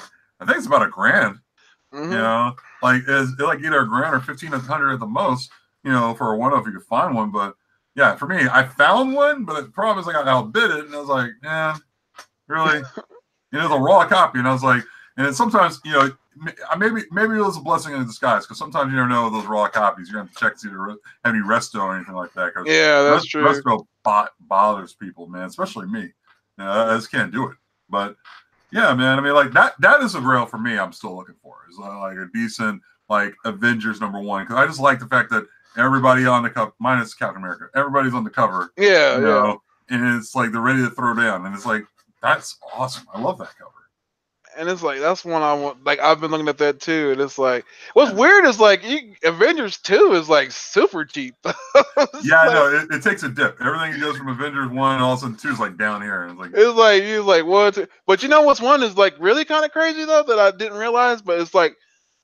$1,000. Mm-hmm. You know, like it's like either $1,000 or $1,500 at the most. You know, for a 1.0 if you could find one. But yeah, for me, I found one, but the problem is I got outbid it, and I was like, man, really? You know, the raw copy, and I was like, and then sometimes, you know, maybe it was a blessing in disguise, because sometimes you never know those raw copies. You're gonna have to check to see if have any resto or anything like that. Yeah, that's true. Resto bothers people, man, especially me. You know, I just can't do it. But yeah, man, I mean, like that is a grail for me. I'm still looking for is like a decent like Avengers #1, because I just like the fact that everybody on the cover, minus Captain America, everybody's on the cover. Yeah, you know, and it's like they're ready to throw down, and it's like that's awesome. I love that cover. And it's like that's one I want. Like I've been looking at that too, and it's like what's weird is like Avengers 2 is like super cheap. Yeah, I know it takes a dip. Everything goes from Avengers 1, all of a sudden 2 is like down here, and it's like what? But you know what's one is like really kind of crazy though that I didn't realize. But it's like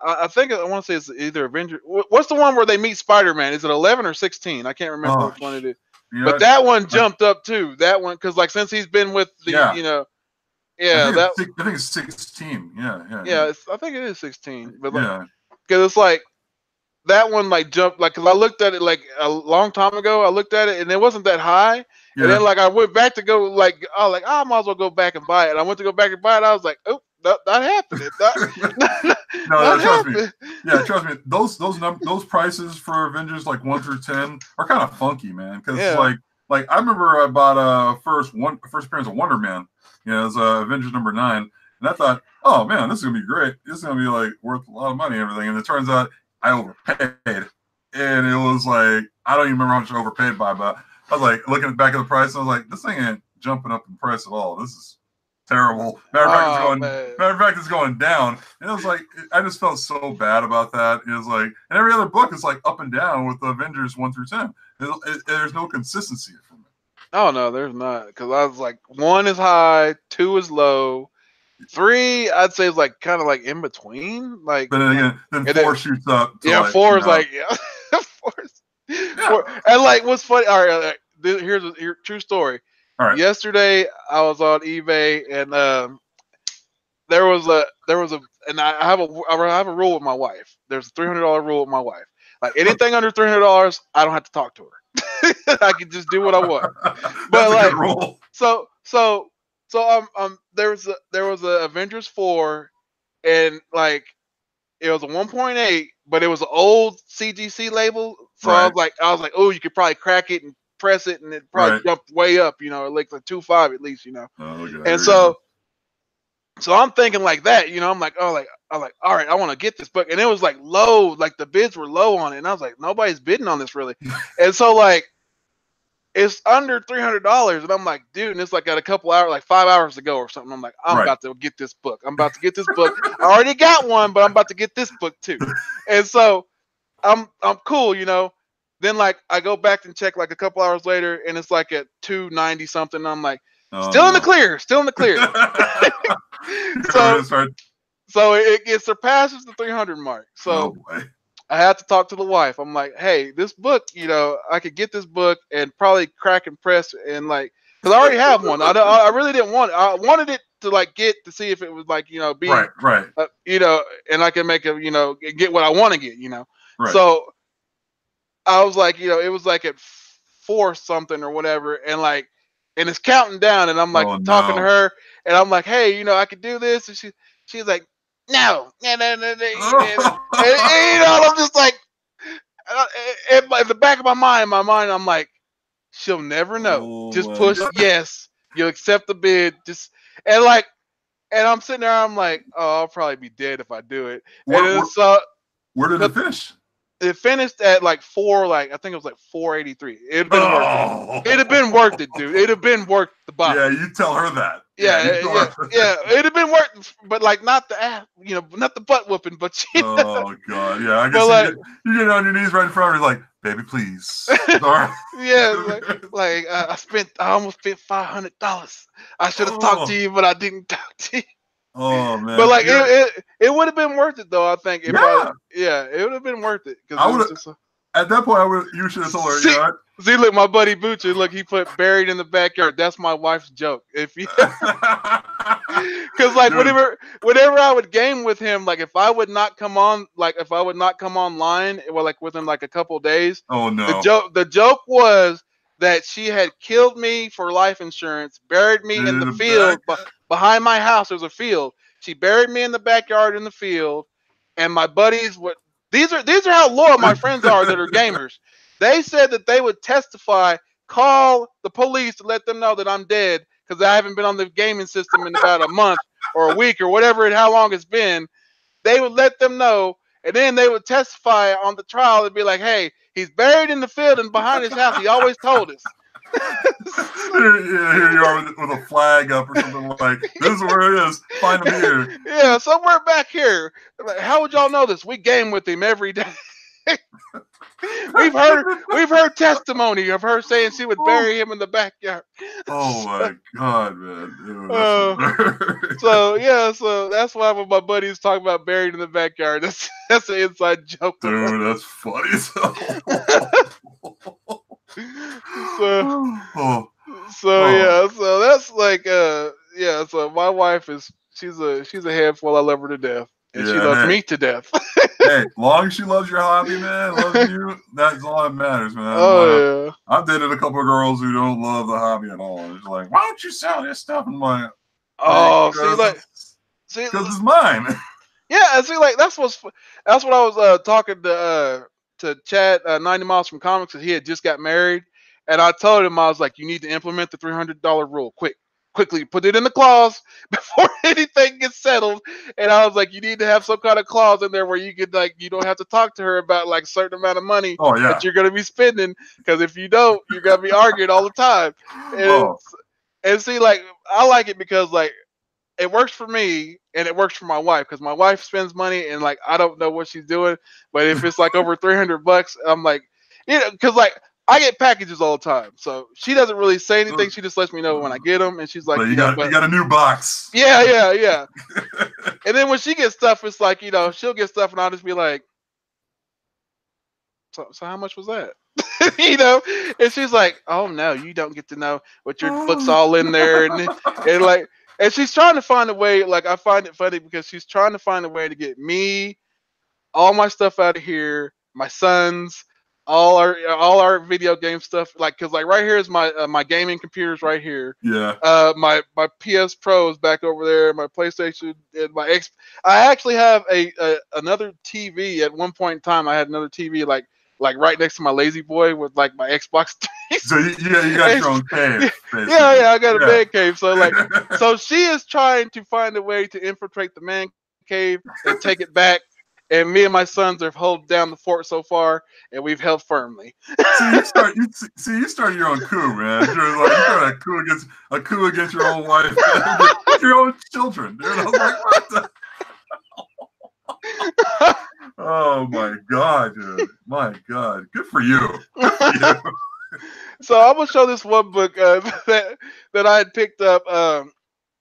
I think I want to say it's either Avengers. What's the one where they meet Spider-Man? Is it 11 or 16? I can't remember which one it is. You know, but that one jumped up too. That one because like since he's been with the you know. Yeah, I think it's 16. Yeah. I think it is 16. But because it's like that one like jumped like because I looked at it like a long time ago. I looked at it and it wasn't that high. Yeah. And then like I went back to go like I might as well go back and buy it. And I went to go back and buy it. I was like, oh, that happened. Trust me. Yeah, trust me. Those prices for Avengers like 1 through 10 are kind of funky, man. Because like I remember I bought first appearance of Wonder Man. You know, it was Avengers #9, and I thought, oh man, this is gonna be great. This is gonna be like worth a lot of money and everything. And it turns out I overpaid, and it was like I don't even remember how much I overpaid by, but I was like looking back at the price. I was like, this thing ain't jumping up in price at all. This is terrible. Matter of fact, it's going down. And it was like, I just felt so bad about that. It was like, and every other book is like up and down with the Avengers 1 through 10. There's no consistency from it. Oh no, there's not. Because I was like, 1 is high, 2 is low, 3 I'd say is like kind of like in between. Like, but then 4 shoots up. Yeah, like, 4 is like four. And like, what's funny? All right, here's a true story. All right. Yesterday I was on eBay and there was a and I have a rule with my wife. There's a $300 rule with my wife. Like anything under $300, I don't have to talk to her. I can just do what I want. But like, rule. So there was a Avengers 4, and like it was a 1.8, but it was an old CGC label. So right. I was like, oh, you could probably crack it and press it, and it probably jumped way up. You know, like 2.5 at least. You know, and so I'm thinking like that. You know, I'm like, all right, I want to get this book, and it was like low, like the bids were low on it, and I was like, nobody's bidding on this really, and so like. It's under $300, and I'm like, dude, and it's like at a couple hours, like 5 hours ago or something. I'm like, I'm about to get this book. I already got one, but I'm about to get this book too. And so I'm cool, you know. Then like I go back and check like a couple hours later, and it's like at 290 something. And I'm like, still in the clear. So it surpasses the 300 mark. So. I had to talk to the wife. I'm like, hey, this book, you know, I could get this book and probably crack and press and like, because I already have one. I really didn't want it. I wanted it to like get to see if it was like, you know, be right. You know, and I can make it, you know, get what I want to get, you know. Right. So I was like, you know, it was like at 4 something or whatever, and like, and it's counting down, and I'm like talking to her, and I'm like, hey, you know, I could do this, and she's like. No. And, you know, I'm just like, in the back of my mind, I'm like, she'll never know. Just push yes. You'll accept the bid. Just and I'm sitting there. I'm like, oh, I'll probably be dead if I do it. Where did it finish? It finished at like 4, like I think it was like 483. It'd been worth it. It'd have been worth it, dude. It'd have been worth the buy. Yeah, you tell her that. Yeah. It'd have been worth, but like not the ass, you know, not the butt whooping, but oh god, yeah. I guess you get on your knees right in front of her, like, baby, please. Yeah, like I almost spent $500. I should have talked to you, but I didn't talk to you. Oh man! But like it would have been worth it though. I think. It would have been worth it. At that point, you should have told her. See, look, my buddy Butcher. Look, he put buried in the backyard. That's my wife's joke. If you, because like whenever I would game with him, like if I would not come online, well, like within like a couple of days. Oh no! The joke was that she had killed me for life insurance, buried me in the field. Behind my house, there's a field. She buried me in the backyard in the field, and my buddies would. These are how loyal my friends are that are gamers. They said that they would testify, call the police to let them know that I'm dead because I haven't been on the gaming system in about a month or a week or whatever how long it's been. They would let them know, and then they would testify on the trial and be like, "Hey, he's buried in the field and behind his house. He always told us." Here you are with a flag up or something like, this is where it is. Find him here. Yeah, somewhere back here. Like, how would y'all know this? We game with him every day. We've heard testimony of her saying she would bury him in the backyard. Oh my god, man. So that's why when my buddies talk about buried in the backyard, that's an inside joke. Dude, that's funny. So that's like so my wife she's a handful. I love her to death, and she loves me to death. Hey, long as she loves your hobby, man, loves you, that's all that matters, man. Yeah. I've dated a couple of girls who don't love the hobby at all. It's like, why don't you sell this stuff? And I'm like, because it's mine. Yeah, see, like that's what I was talking to Chad 90 Miles from Comics, because he had just got married, and I told him, I was like, you need to implement the $300 rule quick. quickly put it in the clause before anything gets settled. And I was like, you need to have some kind of clause in there where you could like, you don't have to talk to her about like certain amount of money Oh yeah. that you're going to be spending. Because if you don't, you're going to be arguing all the time. And see, like, I like it because like, it works for me and it works for my wife because my wife spends money and like I don't know what she's doing, but if it's like over $300, I'm like, because like I get packages all the time, so she doesn't really say anything. She just lets me know when I get them, and she's like, you got a new box. Yeah. And then when she gets stuff, it's like she'll get stuff and I'll just be like, so how much was that? And she's like, oh no, you don't get to know what your book's all in there, and like. And she's trying to find a way, like I find it funny because she's trying to find a way to get me, all my stuff out of here, my sons, all our video game stuff, like because like right here is my gaming computers right here. Yeah. My PS Pro is back over there, my PlayStation, and my X. I actually have another TV. At one point in time, I had another TV like right next to my lazy boy with like my Xbox. So you got your own cave. Basically. Yeah, I got a man cave. So like, so she is trying to find a way to infiltrate the man cave and take it back. And me and my sons have held down the fort so far, and we've held firmly. You start your own coup, man. You're like, you start a coup against your own wife, your own children. Dude. I was like, what the? Oh my god, dude! My god, good for you. Good for you. So I'm gonna show this one book that I had picked up.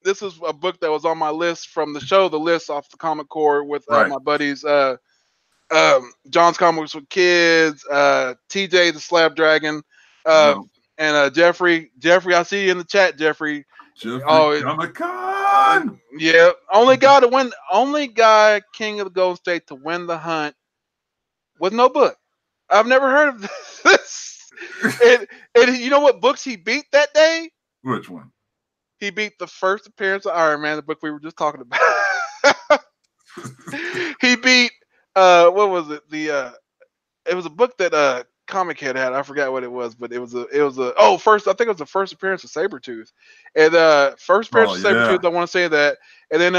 This is a book that was on my list from the show, The List, off the Comic Core with my buddies, John's Comics with Kids, TJ the Slab Dragon, and Jeffrey. I see you in the chat, Jeffrey. Comic-Con. Yeah, only guy King of the Golden State to win the hunt with no book. I've never heard of this. And you know what books he beat that day? Which one? He beat the first appearance of Iron Man, the book we were just talking about. He beat what was it? It was a book that Comic Head had. I forgot what it was, but it was I think it was the first appearance of Sabretooth. And first appearance of Sabretooth, I want to say that. And then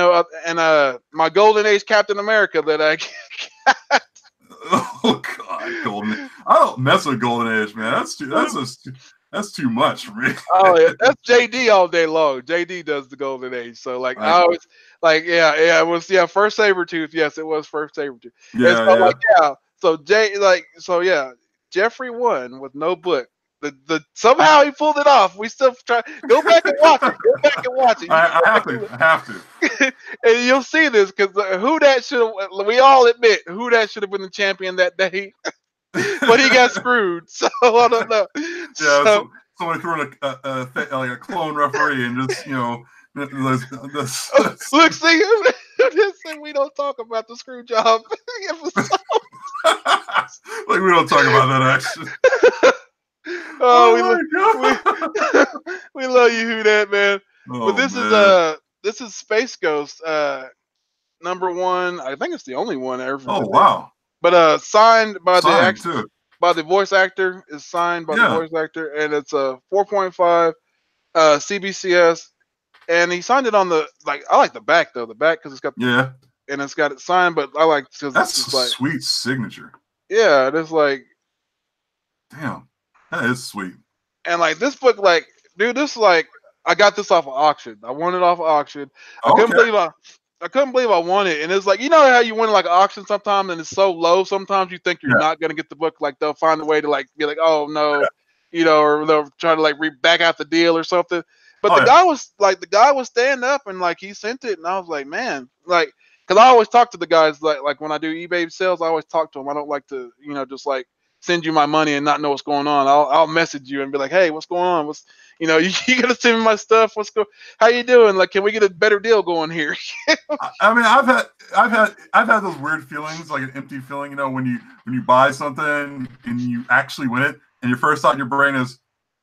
my Golden Age Captain America that I got. Oh god, Golden. I don't mess with Golden Age, man. That's too much for me. Oh yeah, that's JD all day long. JD does the Golden Age, so like I always like it was first Sabretooth. Yes, it was first Sabretooth. Jeffrey won with no book. Somehow he pulled it off. We still try. Go back and watch it. I have to. And you'll see this because we all admit who that should have been the champion that day. But he got screwed, so I don't know. Yeah, somebody threw in a clone referee and just look, see, we don't talk about the screw job episode. Like we don't talk about that action. We love you, who that man. But this is Space Ghost, number 1. I think it's the only one ever. Oh wow! But signed by the voice actor, is signed by the voice actor, and it's a 4.5 CBCS, and he signed it on the I like the back though, because it's got and it's got it signed, but I like because that's it's just sweet signature. Yeah, it is like, damn, that is sweet. And like this book, dude, this I got this off of auction. I won it off of auction. I couldn't believe I won it. And it's like, you know how you win like an auction sometimes and it's so low, sometimes you think you're not gonna get the book. Like they'll find a way to be like, oh no, or they'll try to back out the deal or something. But the guy was standing up and he sent it, and I was like, man, because I always talk to the guys like when I do eBay sales, I always talk to them. I don't like to just send you my money and not know what's going on. I'll message you and be like, hey, what's going on? What's you gotta send me my stuff. How you doing? Can we get a better deal going here? I mean, I've had those weird feelings, like an empty feeling, when you buy something and you actually win it, and your first thought in your brain is,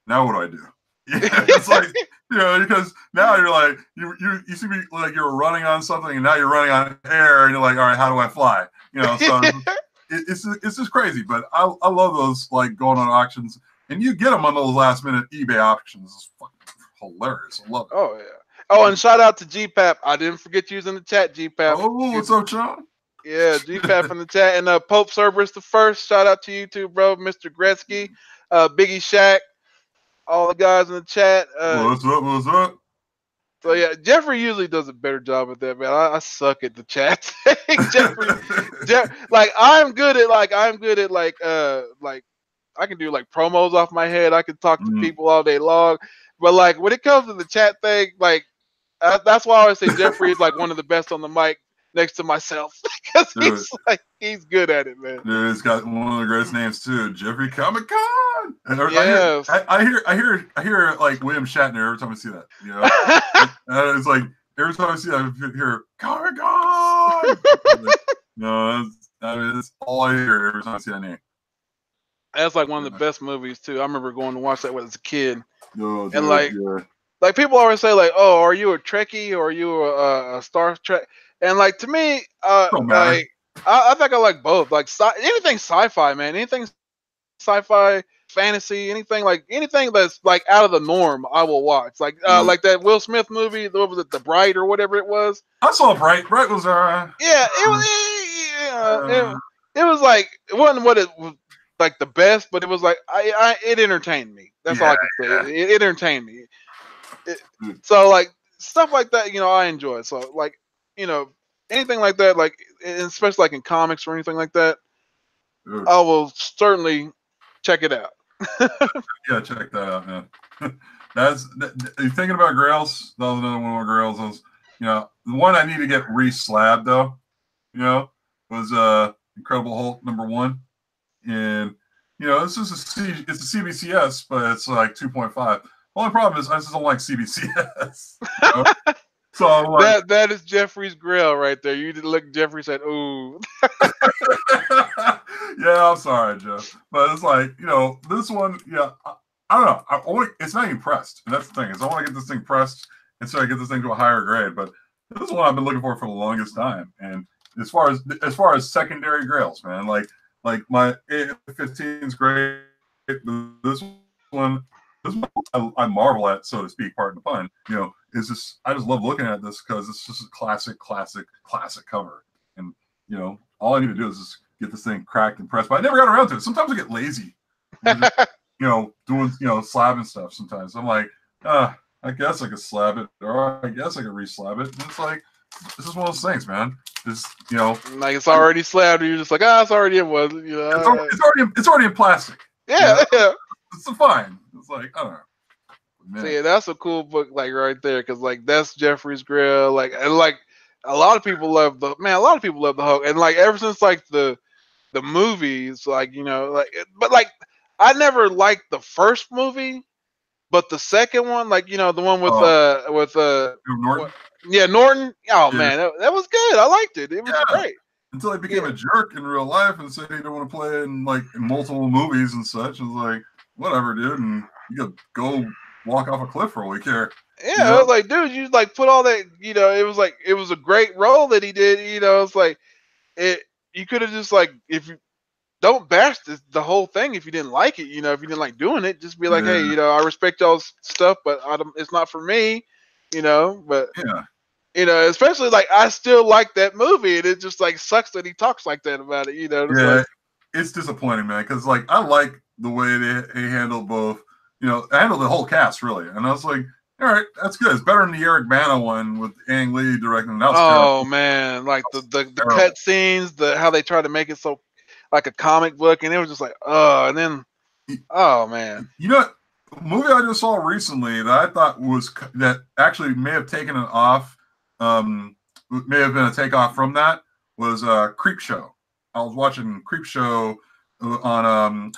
now what do I do? It's like, because now you're like, you used to be like you were running on something, and now you're running on air, and you're like, all right, how do I fly? So it's just crazy. But I love those going on auctions, and you get them on those last minute eBay auctions. It's hilarious. I love it. Oh yeah. Oh, and shout out to GPAP. I didn't forget using the chat, GPAP. Oh, what's up, Sean? Yeah, GPAP in the chat. And Pope Cerberus the first. Shout out to you too, bro. Mr. Gretzky, Biggie Shack, all the guys in the chat. What's up? What's up? So yeah, Jeffrey usually does a better job at that, man. I suck at the chat. Jeffrey, like I'm good at like I can do like promos off my head. I can talk to people all day long, but like when it comes to the chat thing, like that's why I always say Jeffrey is like one of the best on the mic next to myself because he's good at it, man. Dude, it's got one of the greatest names too, Jeffrey Comic Con. Yes. I hear like William Shatner every time I see that. You know, it's like every time I see that, I hear Comic Con. No, that's all I hear every time I see that name. That's like one of the best movies too. I remember going to watch that when I was a kid, dude, and like people always say like, "Oh, are you a Trekkie or are you a Star Trek?" And like to me, like I think I like both. Like anything sci-fi, man. Anything sci-fi, fantasy, anything that's like out of the norm, I will watch. Like like that Will Smith movie, what was it, The Bright or whatever it was? I saw Bright. Bright was it was like it wasn't what it was like the best, but it was like it entertained me. That's all I can say. It entertained me. So like stuff like that, you know, I enjoy. So like, you know, anything like that, like especially like in comics or anything like that, I will certainly check it out. Yeah, check that out, man. You thinking about Grails? That was another one of my Grails. You know, the one I need to get re-slabbed though, you know, was Incredible Hulk #1. And you know, it's a CBCS, but it's like 2.5. Only problem is I just don't like CBCS. You know? So like, that is Jeffrey's Grail right there. You didn't look. Jeffrey said, "Ooh." Yeah, I'm sorry, Jeff, but it's like, you know, this one. Yeah, I don't know. It's not even pressed, and that's the thing is I want to get this thing pressed, and so I get this thing to a higher grade. But this is one I've been looking for the longest time. And as far as secondary Grails, man, like my A15 is great. This one. I marvel at, so to speak, pardon the pun. You know, is just I just love looking at this because it's just a classic cover. And you know, all I need to do is just get this thing cracked and pressed. But I never got around to it. Sometimes I get lazy, just, you know, doing slabbing stuff. Sometimes I'm like, I guess I could slab it, or I guess I could re-slab it. And it's like this is one of those things, man. Just like it's already slabbed, and you're just like, it's already in one. You know, it's already in plastic. Yeah, yeah. It's fine. It's like I don't know. So yeah, that's a cool book, like right there, because like that's Jeffrey's Grail. Like and like a lot of people love the Hulk, and like ever since like the movies, like you know, like but like I never liked the first movie, but the second one, like you know, the one with Norton. Norton. Oh man, that was good. I liked it. It was great. Until he became a jerk in real life and said he didn't want to play in like in multiple movies and such. It was like, whatever, dude, and you could go walk off a cliff for all we care. Yeah, you know? I was like, dude, you like put all that, you know, it was a great role that he did, you know, it's like you could have just like, if you don't bash the whole thing if you didn't like it, you know, if you didn't like doing it, just be like, hey, you know, I respect y'all's stuff, but it's not for me, you know, but you know, especially like I still like that movie, and it just like sucks that he talks like that about it, you know. It's disappointing, man, because like I like the way they handled both, you know, I handled the whole cast really, and I was like, all right, that's good. It's better than the Eric Bana one with Ang Lee directing. That was terrible. Man, like the cut scenes, how they try to make it so like a comic book, and it was just like, and then, man. You know, a movie I just saw recently that I thought that actually may have taken it off, may have been a takeoff from that was Creep Show. I was watching Creep Show on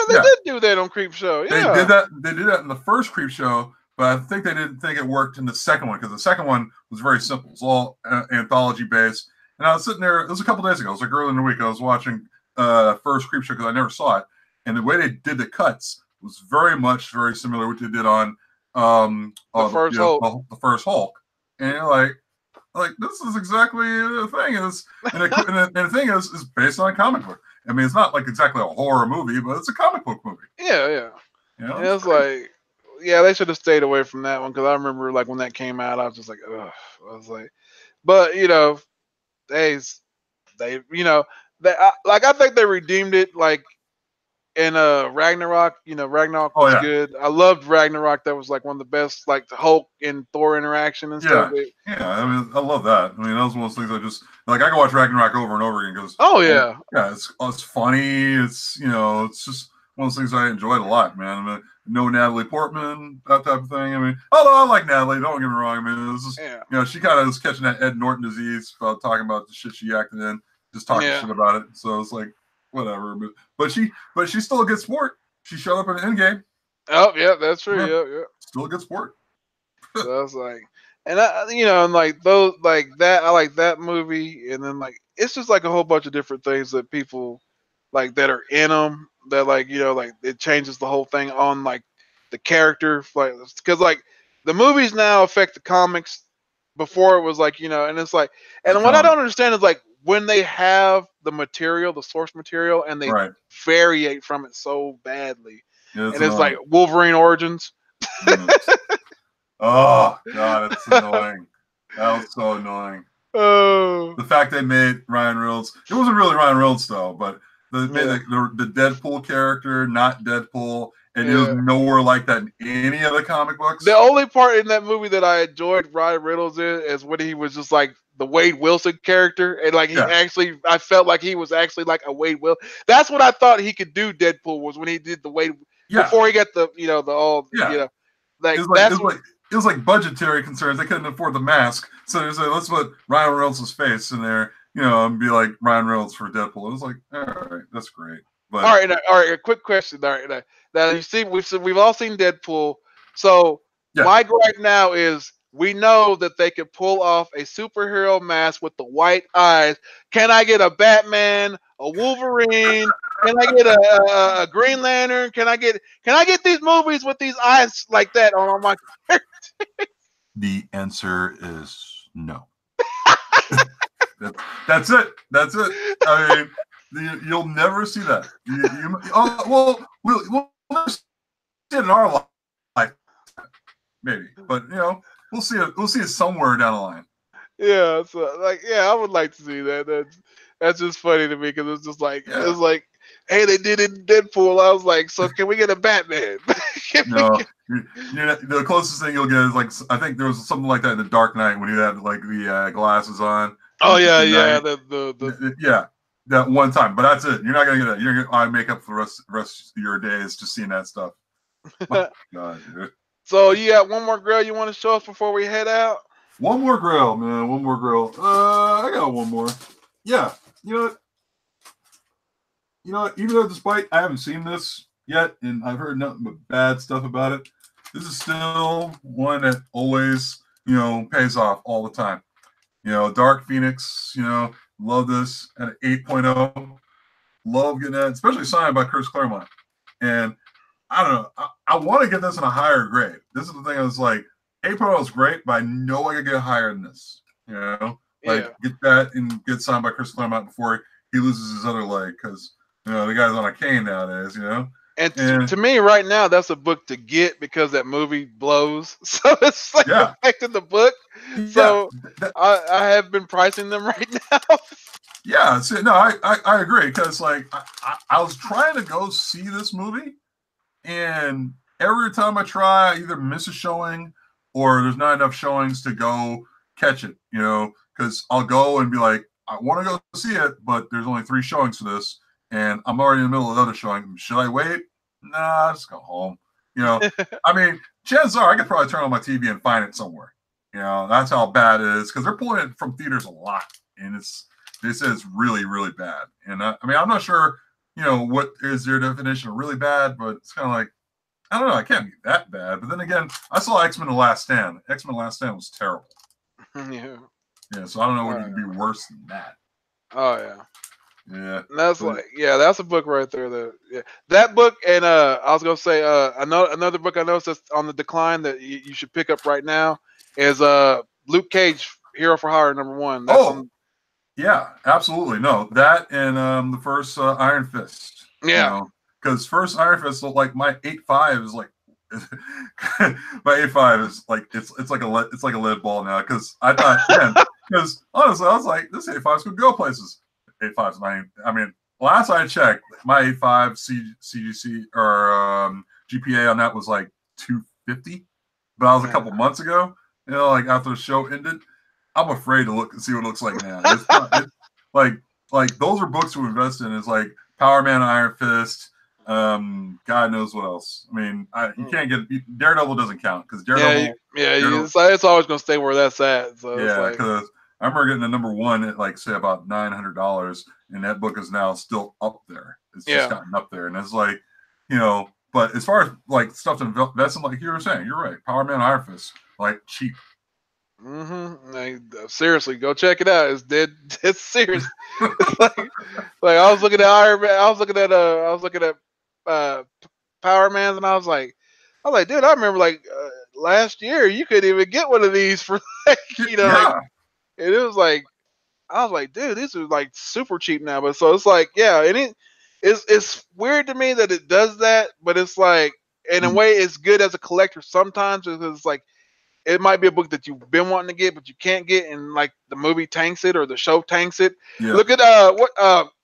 they did do that on Creep Show. Yeah. They did that in the first Creep Show, but I think they didn't think it worked in the second one because the second one was very simple. It was all anthology based. And I was sitting there, it was a couple days ago, it was like early in the week, I was watching first Creep Show because I never saw it. And the way they did the cuts was very similar to what they did on the first Hulk. And you're like this is exactly the thing. And the thing is based on a comic book. I mean, it's not like exactly a horror movie, but it's a comic book movie. Yeah. You know, it's like, yeah, they should have stayed away from that one because I remember like when that came out, I was just like, ugh. I was like, but they they they like I think they redeemed it like in Ragnarok. Ragnarok Oh was yeah, good. I loved Ragnarok. That was like one of the best like the Hulk and Thor interaction and stuff. yeah, yeah. I mean, I love that. I mean, that was one of those things I just like. I can watch Ragnarok over and over again because, Oh well, yeah, yeah, it's funny. It's it's just one of those things I enjoyed a lot, man. I mean, no Natalie Portman, that type of thing. I mean, although I like Natalie, don't get me wrong. I mean, this is yeah, she kind of was catching that Ed Norton disease about talking about the shit she acted in, just talking yeah. shit about it. So it's like whatever. But she's still a good sport. She showed up in the end game. Oh yeah, that's true. Yeah, Yeah, yeah. still a good sport. So I was like, and and like those, like that, I like that movie, and then like it's just like a whole bunch of different things that people like that are in them that like like it changes the whole thing on like the character, like because like the movies now affect the comics. Before it was like and it's like, The and what I comic, don't understand is like when they have the material, the source material, and they right? variate from it so badly, Yeah, it's and it's like annoying. Wolverine Origins. Mm. Oh God, it's annoying. That was so annoying. Oh. The fact they made Ryan Reynolds, it wasn't really Ryan Reynolds though, but they made Yeah, the Deadpool character not Deadpool, and it was yeah. nowhere like that in any of the comic The books. only part in that movie that I enjoyed Ryan Reynolds in is when he was just like the Wade Wilson character, and like Yeah, I felt like he was actually like a Wade Will. That's what I thought he could do. Deadpool was when he did the Wade yeah, before he got the the all yeah. It like was like that's what. it was like budgetary concerns. They couldn't afford the mask, so they said, "Let's put Ryan Reynolds' face in there, and be like Ryan Reynolds for Deadpool." It was like, all right, that's great, All but right, all right. A quick question. All right, now you see, we've all seen Deadpool. So yeah, my gripe now is we know that they could pull off a superhero mask with the white eyes. Can I get a Batman, a Wolverine? Can I get a Green Lantern? Can I get these movies with these eyes like that on my? the answer is no. That's it. That's it. I mean, you'll never see that. We'll see it in our life, maybe, but we'll see it. We'll see it somewhere down the line. Yeah, so like I would like to see that. That's just funny to me because Yeah. it's like, hey, they did it in Deadpool. I was like, so can we get a Batman? Can we No, get- the closest thing you'll get is like I think there was something like that in the Dark Knight when he had like the glasses on. Oh yeah, The yeah. night. The Yeah, that one time. But that's it. You're not gonna get that. You're gonna make up for the rest of your days just seeing that stuff. Oh, God, dude. So you got one more girl you want to show us before we head out? One more grill, man. One more grill. I got one more. Yeah. You know what? Even though despite I haven't seen this yet and I've heard nothing but bad stuff about it, this is still one that always, pays off all the time. Dark Phoenix, love this at an 8.0. Love getting that, especially signed by Chris Claremont. And I don't know. I want to get this in a higher grade. This is the thing. I was like, 8.0 is great, but I know I could get higher than this. Get that and get signed by Chris Claremont before he loses his other leg because the guy's on a cane nowadays. And to me, right now, that's a book to get because that movie blows. So it's like affecting the book. So I have been pricing them right now. Yeah, no, I agree because like I was trying to go see this movie, and every time I try, I either miss a showing or there's not enough showings to go catch it. Because I'll go and be like, I want to go see it, but there's only 3 showings for this, and I'm already in the middle of another showing. Should I wait? Nah, I'll just go home. I mean, chances are I could probably turn on my TV and find it somewhere. That's how bad it is because they're pulling it from theaters a lot, and they say it's really, really bad. And I mean, I'm not sure, what is their definition of really bad, but it's kind of like, I don't know, it can't be that bad. But then again, I saw X-Men The Last Stand. X-Men The Last Stand was terrible. Yeah, so I don't know what could be worse than that. Oh yeah. Yeah. And that's that's a book right there. That book, and I was gonna say another book I noticed that's on the decline that you should pick up right now is Luke Cage, Hero for Hire #1. That's yeah, absolutely. No, that and the first Iron Fist. Yeah. Because first Iron Fist, like my 8.5 is like my A5 is like it's like a lead ball now because I thought because honestly I was like this A5's could go places. A5's not. I mean, last I checked, my A5 CGC or GPA on that was like 250, but I was a couple months ago. You know, like after the show ended, I'm afraid to look and see what it looks like now. It's not, like those are books to invest in. It's like Power Man, Iron Fist. God knows what else. I mean, you can't get Daredevil doesn't count because Daredevil. It's always gonna stay where that's at. So yeah, because I remember getting the number one at like say about $900, and that book is now still up there. It's just gotten up there, and it's like, you know. But as far as like stuff to invest in, like you were saying, you're right. Power Man, Iron Fist, like cheap. Seriously, go check it out. It's dead serious. like I was looking at Iron Man. I was looking at Power Man, and I was like, dude, I remember like last year you couldn't even get one of these for like, you know, like, and it was like, I was like, dude, these are like super cheap now. But so it's like, yeah, and it's weird to me that it does that, but it's like in a way it's good as a collector sometimes because it's like it might be a book that you've been wanting to get but you can't get, and like the movie tanks it or the show tanks it. Look at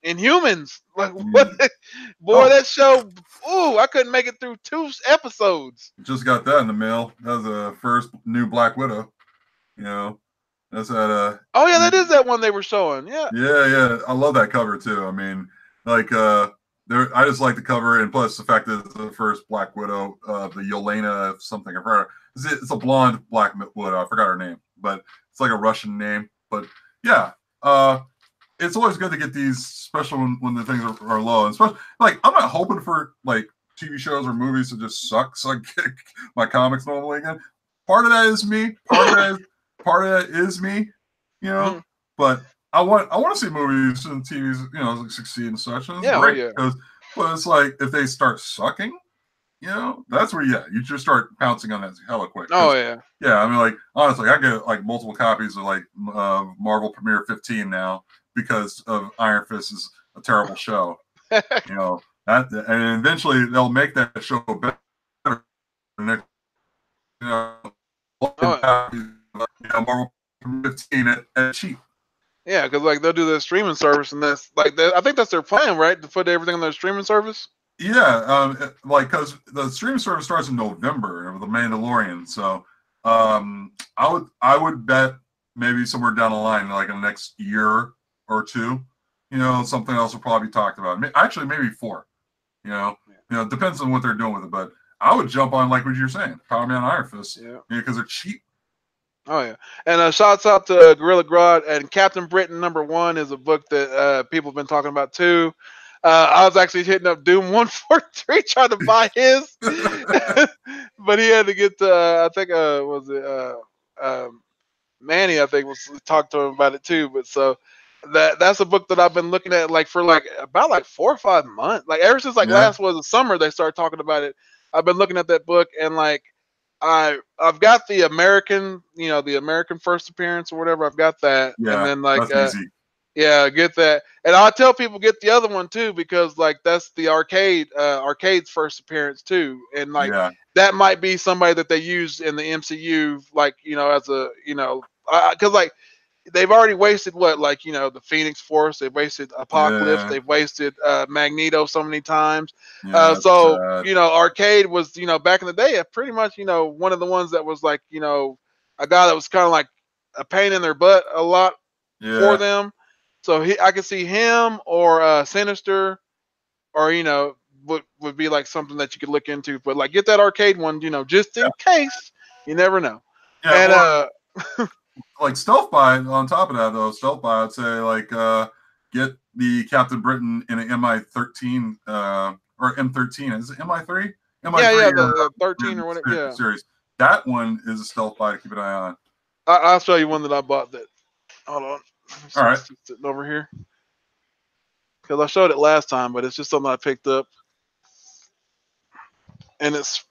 Inhumans, like what boy that show, I couldn't make it through 2 episodes. Just got that in the mail. That was the first new Black Widow, you know. That's that that is that one they were showing. Yeah, I love that cover too. I mean, like I just like the cover, and plus the fact that it's the first Black Widow, the Yelena something of her. It's a blonde Black Widow. I forgot her name, but it's like a Russian name. But yeah, it's always good to get these, especially when the things are low. And especially like I'm not hoping for like TV shows or movies to just suck so I get my comics normally again. Part of that is me. Part of that is me, you know. But I want to see movies and TVs, you know, succeed and such. And it's great because, but it's like if they start sucking, you know, that's where you just start pouncing on that hella quick. Yeah. I mean, like honestly, I get like multiple copies of like Marvel Premiere 15 now because of Iron Fist is a terrible show. You know that, and eventually they'll make that show better. You know, Marvel 15 at cheap. Yeah, because like they'll do their streaming service, and that's like I think that's their plan, right? To put everything on their streaming service. Yeah, like because the streaming service starts in November with The Mandalorian, so I would bet maybe somewhere down the line, like in the next year or two, you know, something else will probably be talked about. Actually, maybe 4. You know, it depends on what they're doing with it, but I would jump on like what you're saying, Power Man, Iron Fist, because they're cheap. Oh yeah, and shouts out to Gorilla Grodd, and Captain Britain #1 is a book that people have been talking about too. I was actually hitting up Doom 143 trying to buy his, but he had to get I think Manny, I think was talked to him about it too. But so that's a book that I've been looking at like for like about like 4 or 5 months, like ever since like last was the summer they started talking about it. I've been looking at that book, and like I've got the American, you know, the American first appearance or whatever. I've got that, and then like get that, and I'll tell people get the other one too because like that's the arcade's first appearance too, and like that might be somebody that they use in the MCU, like, you know, as a, you know, because like they've already wasted like, you know, the Phoenix Force, they've wasted Apocalypse, they've wasted Magneto so many times. So you know, Arcade was, you know, back in the day pretty much, you know, one of the ones that was like, you know, a guy that was kind of like a pain in their butt a lot for them. So I could see him or Sinister, or, you know, would be like something that you could look into. But like get that Arcade one, you know, just in case. You never know. Like Stealth Buy, on top of that though, Stealth Buy, I'd say like get the Captain Britain in an MI13 or M13. Is it MI3? MI3 the 13 or whatever. Series. That one is a Stealth Buy to keep an eye on. I'll show you one that I bought. That hold on. All right, sitting over here because I showed it last time, but it's just something I picked up, and it's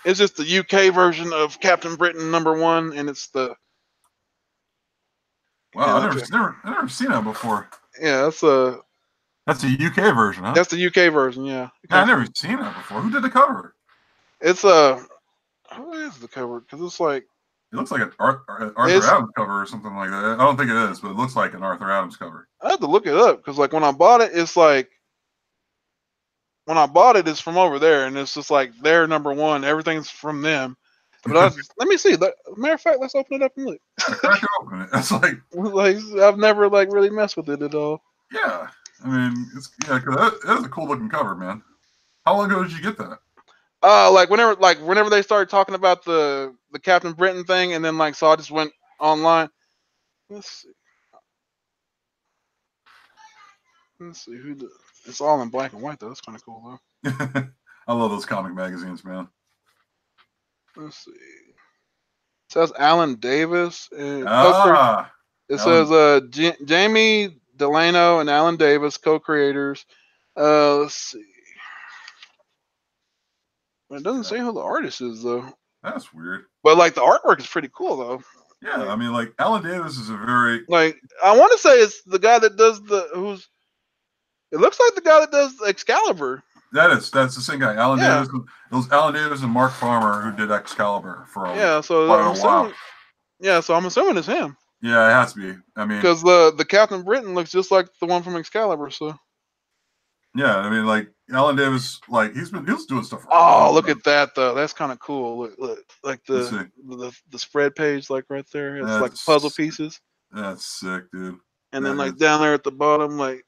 just the UK version of Captain Britain #1, and it's the I've never seen that before. Yeah, that's the UK version, huh? That's the UK version, yeah. I've never seen that before. Who did the cover? It's a who is the cover? Because it's like It looks like an Arthur it's. Adams cover or something like that. I don't think it is, but it looks like an Arthur Adams cover. I have to look it up because like when I bought it, it's like when I bought it, it's from over there, and it's just like their number one. Everything's from them. But let me see. Matter of fact, let's open it up and look. I crack it open. It's like I've never like really messed with it at all. yeah. I mean, cause that is a cool looking cover, man. How long ago did you get that? Like whenever they started talking about the Captain Britain thing, and then like so I just went online. Let's see. Let's see who the. It's all in black and white though. That's kind of cool though. I love those comic magazines, man. Let's see. It says Alan Davis and it says Jamie Delano and Alan Davis co-creators. Let's see. It doesn't say who the artist is though. That's weird. But like the artwork is pretty cool though. Yeah, I mean, like Alan Davis is a very like I want to say it's the guy that does who's. It looks like the guy that does Excalibur. That's the same guy. Alan Davis. It was Alan Davis and Mark Farmer who did Excalibur for a while. Yeah, so I'm assuming it's him. Yeah, it has to be. I mean, because the Captain Britain looks just like the one from Excalibur. So yeah, I mean, like Alan Davis, like he was doing stuff. Look at that though. That's kind of cool. Look, like the spread page, like right there. It's like puzzle pieces. That's sick, dude. And then like down there at the bottom, like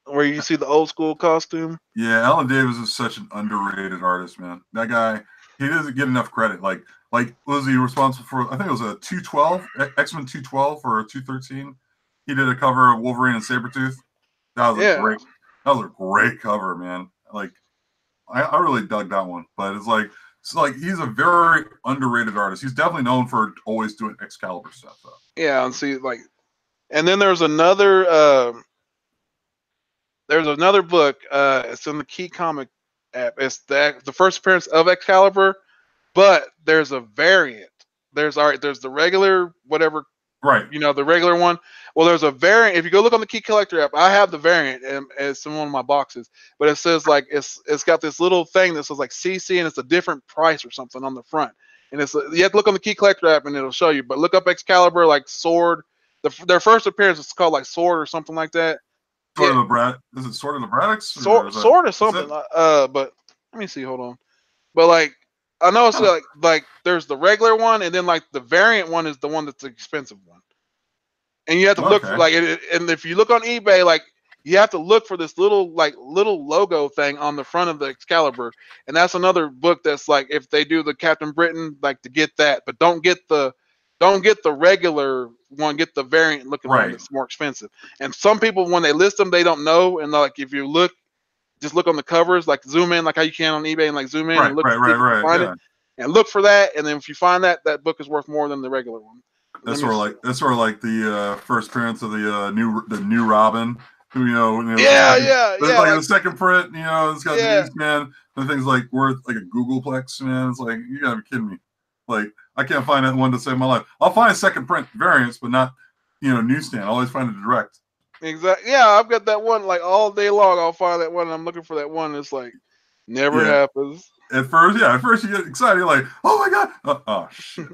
where you see the old school costume. Yeah, Alan Davis is such an underrated artist, man. That guy, he doesn't get enough credit. Like was he responsible for? I think it was a 212, X-Men 212 or 213. He did a cover of Wolverine and Sabretooth. That was a great cover, man. Like I really dug that one. But it's like he's a very underrated artist. He's definitely known for always doing Excalibur stuff, though. Yeah, and see, like, and then there's another. There's another book. It's in the Key Comic app. It's the first appearance of Excalibur, but there's a variant. There's the regular whatever. Right. You know, the regular one. Well, there's a variant. If you go look on the Key Collector app, I have the variant, and it's in one of my boxes. But it says like it's got this little thing that says like CC, and it's a different price or something on the front. And you have to look on the Key Collector app, and it'll show you. But look up Excalibur, like Sword. Their first appearance is called like Sword or something like that. Is it Sword of the Braddocks? Sword or something. But let me see. Hold on. But like I know it's like there's the regular one, and then like the variant one is the one that's the expensive one. And you have to look for like it, and if you look on eBay, like you have to look for this little logo thing on the front of the Excalibur, and that's another book that's like if they do the Captain Britain, like to get that, but don't get the regular one, get the variant looking one that's more expensive. And some people when they list them, they don't know, and like if you look, just look on the covers, like zoom in, like how you can on eBay, and like zoom in and look find it, and look for that, and then if you find that book is worth more than the regular one. That's sort of like the first appearance of the new Robin, who like the second print, it's got the newsman. The thing's like worth like a Googleplex, man. It's like you gotta be kidding me. Like I can't find that one to save my life. I'll find second print variants, but not newsstand. I always find it direct. Exactly. Yeah, I've got that one like all day long. I'll find that one. And I'm looking for that one. It's like never happens. At first you get excited. You're like, oh my god! Oh shit!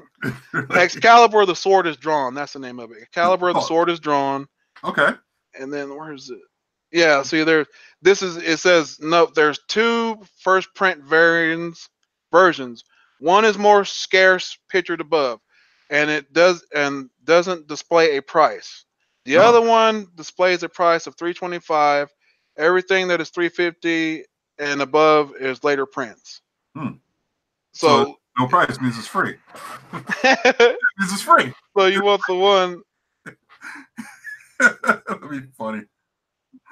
Excalibur, the sword is drawn. That's the name of it. Excalibur, the sword is drawn. Okay. And then where is it? Yeah. See, it says no. There's two first print versions. One is more scarce, pictured above, and it doesn't display a price. The other one displays a price of $325. Everything that is $350 and above is later prints. So no price means it's free. It means it's free. So you want the one? That'd be funny.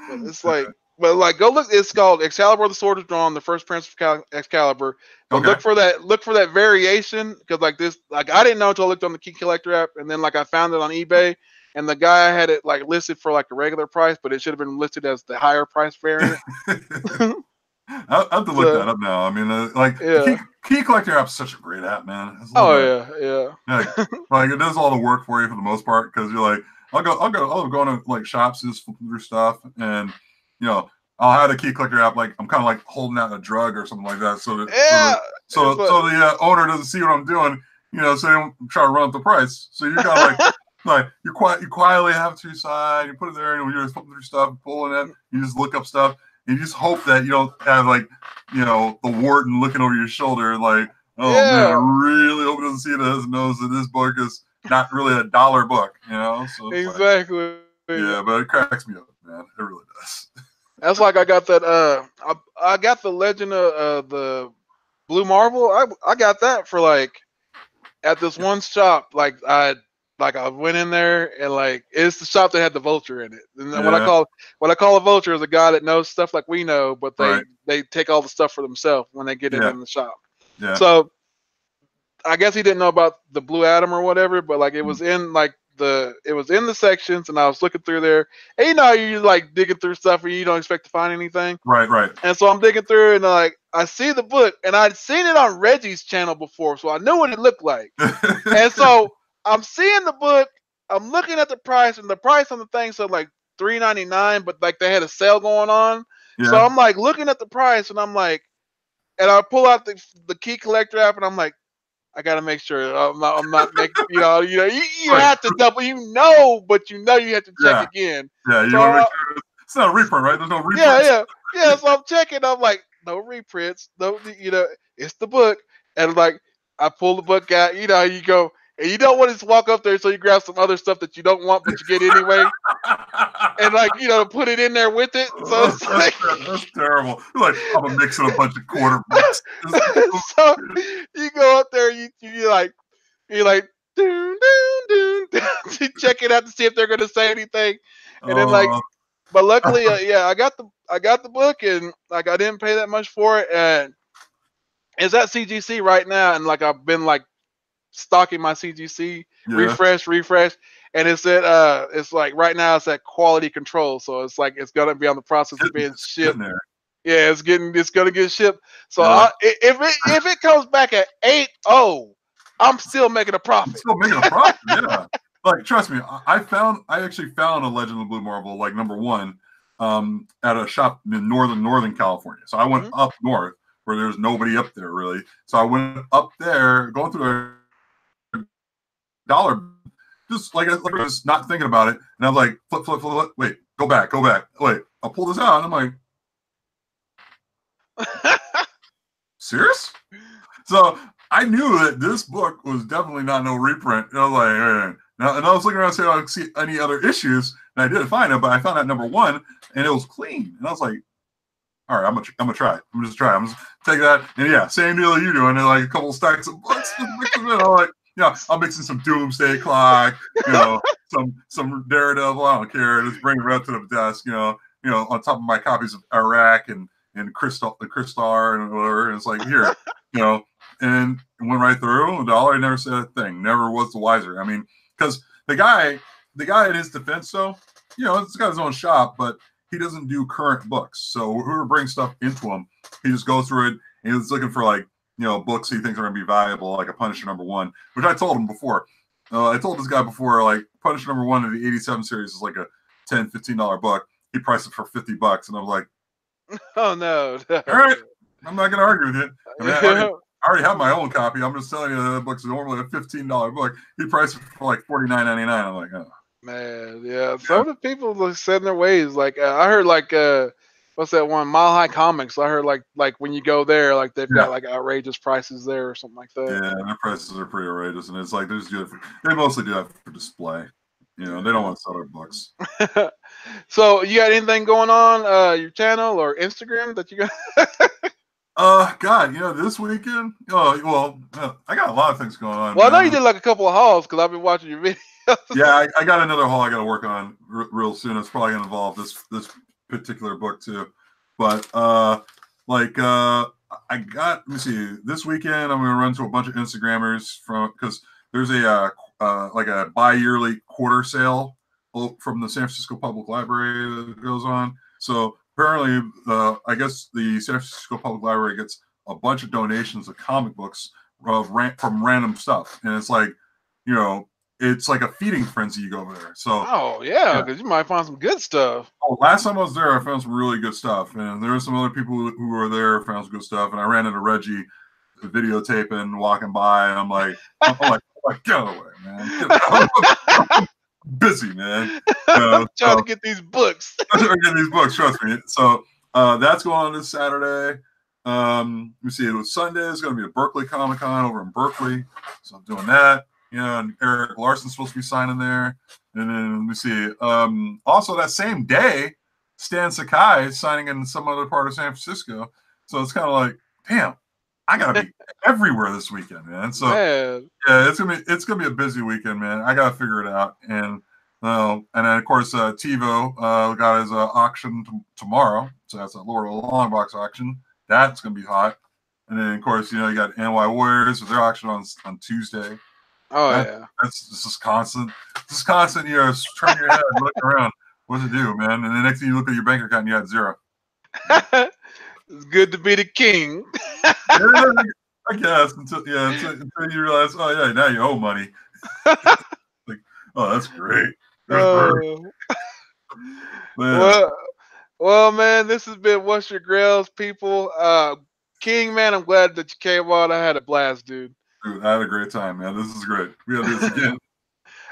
But it's like, go look. It's called Excalibur: The Sword is Drawn, the first Prince of Excalibur. But look for that variation because like this, like I didn't know until I looked on the Key Collector app, and then like I found it on eBay, and the guy had it like listed for like a regular price, but it should have been listed as the higher price variant. I'll have to look that up now. I mean, Key Collector app is such a great app, man. Yeah. Like it does all the work for you for the most part because you're like, I'll go to like shops and just flip through stuff, and I'll have the key collector app, like I'm kind of like holding out a drug or something like that, so the owner doesn't see what I'm doing, you know, so they don't try to run up the price. So you're kind of like you quietly have it to your side, you put it there, and you're just flipping through stuff, pulling it, you just look up stuff, and you just hope that you don't have like, you know, the warden looking over your shoulder, like, oh man, I really hope he doesn't see this and knows that this book is not really $1 book, you know. So exactly. Yeah, but it cracks me up, man. It really does. That's like I got that. I got the Legend of the Blue Marvel. I got that for like at this one shop. Like I went in there and like it's the shop that had the Vulture in it. And what I call a Vulture is a guy that knows stuff like we know, but they take all the stuff for themselves when they get it in the shop. Yeah. So I guess he didn't know about the Blue Atom or whatever, but like it was in like it was in the sections, and I was looking through there. And you know, you like digging through stuff and you don't expect to find anything. Right. And so I'm digging through, and like I see the book, and I'd seen it on Reggie's channel before, so I knew what it looked like. And so I'm seeing the book, I'm looking at the price, and the price on the thing said like $3.99, but like they had a sale going on. Yeah. So I'm like looking at the price, and I'm like, and I pull out the key collector app, and I'm like, I gotta make sure I'm not making, you have to double, but you have to check again. Yeah, you want to make sure it's not a reprint, right? There's no reprints. Yeah. So I'm checking. I'm like, no reprints, no, it's the book, and like I pull the book out. You know, you go, and you don't want to just walk up there, so you grab some other stuff that you don't want, but you get anyway, and like put it in there with it. So it's like, that's terrible. Like I'm mixing a bunch of quarter books. So you go up there, you're like, doon, doon, doon. You check it out to see if they're gonna say anything, and then like, but luckily, I got the book, and like I didn't pay that much for it, and it's at CGC right now, and like I've been like stocking my CGC, refresh, and it's at it's like right now it's at quality control, so it's like it's gonna be on the process of being shipped. Yeah, it's gonna get shipped. So if it comes back at 8.0, I'm still making a profit. Yeah. Like trust me, I actually found a Legend of the Blue Marvel like #1 at a shop in northern California. So I went up north where there's nobody up there really. So I went up there, going through a dollar, just like I was not thinking about it, and I'm like, flip, wait, go back, wait, I'll pull this out, and I'm like, serious? So I knew that this book was definitely not no reprint. And I was like, and I was looking around saying I could see any other issues, and I didn't find it, but I found out #1, and it was clean, and I was like, all right, I'm gonna try it. I'm just take that, and yeah, same deal that you doing, and like a couple stacks of books, I'm like, I'm mixing some Doomsday Clock, some Daredevil. I don't care. Just bring it right to the desk, on top of my copies of Iraq and Crystal and whatever. And it's like here, and it went right through. $1, never said a thing. Never was the wiser. I mean, because the guy in his defense, though, it's got his own shop, but he doesn't do current books. So whoever brings stuff into him, he just goes through it, and he's looking for like, books he thinks are going to be valuable, like a Punisher #1, which I told him before. I told this guy before, like Punisher #1 of the 87 series is like a $10, $15 book. He priced it for $50, and I was like, oh no! All right, I'm not going to argue with you. I mean, I already have my own copy. I'm just telling you that book's normally a $15 book. He priced it for like $49.99. I'm like, oh. Man, yeah. Some of the people are set in their ways. Like I heard, like what's that one? Mile High Comics. I heard like when you go there, like they've got like outrageous prices there or something like that. Yeah, their prices are pretty outrageous, and it's like they mostly do that for display. They don't want to sell their books. So you got anything going on your channel or Instagram that you got? God, this weekend. Oh, well, I got a lot of things going on. Well, I know you did like a couple of hauls because I've been watching your videos. Yeah, I got another haul I got to work on real soon. It's probably going to involve this particular book too. But I got, let me see, this weekend I'm going to run to a bunch of Instagrammers because there's a like a bi-yearly quarter sale from the San Francisco Public Library that goes on. So apparently, I guess the San Francisco Public Library gets a bunch of donations of comic books from random stuff, and it's like, it's like a feeding frenzy. You go over there. So oh yeah, because you might find some good stuff. Oh, last time I was there, I found some really good stuff, and there were some other people who were there found some good stuff. And I ran into Reggie videotaping, walking by, and I'm like, get out of the way, man. Get out. I'm busy, man. I'm trying to get these books. I'm trying to get these books. Trust me. So that's going on this Saturday. Let me see. It was Sunday. It's going to be a Berkeley Comic Con over in Berkeley, so I'm doing that. You know, and Eric Larson's supposed to be signing there. And then let me see. Also, that same day, Stan Sakai is signing in some other part of San Francisco. So it's kind of like, damn, I gotta be everywhere this weekend, man. So yeah, it's gonna be a busy weekend, man. I gotta figure it out. And then of course TiVo got his auction tomorrow. So that's a Lord of the Long Box auction. That's gonna be hot. And then of course, you know, you got NY Warriors with their auction on Tuesday. Oh yeah, this is constant. This is constant. You know, turn your head, look around. What to do, man? And the next thing you look at your bank account, and you had zero. It's good to be the king. Yeah, I guess until you realize, oh yeah, now you owe money. Like, oh, that's great. Well, man, this has been What's Your Grails, people. King, man, I'm glad that you came on. I had a blast, dude. Dude, I had a great time, man. This is great. We gotta do this again.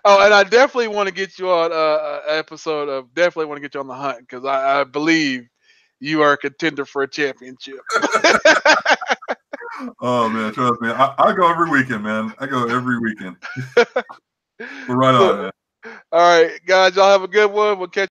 Oh, and I definitely want to get you on an episode of. Definitely want to get you on the hunt because I believe you are a contender for a championship. Oh man, trust me. I go every weekend, man. I go every weekend. We're right on, man. All right, guys, y'all have a good one. We'll catch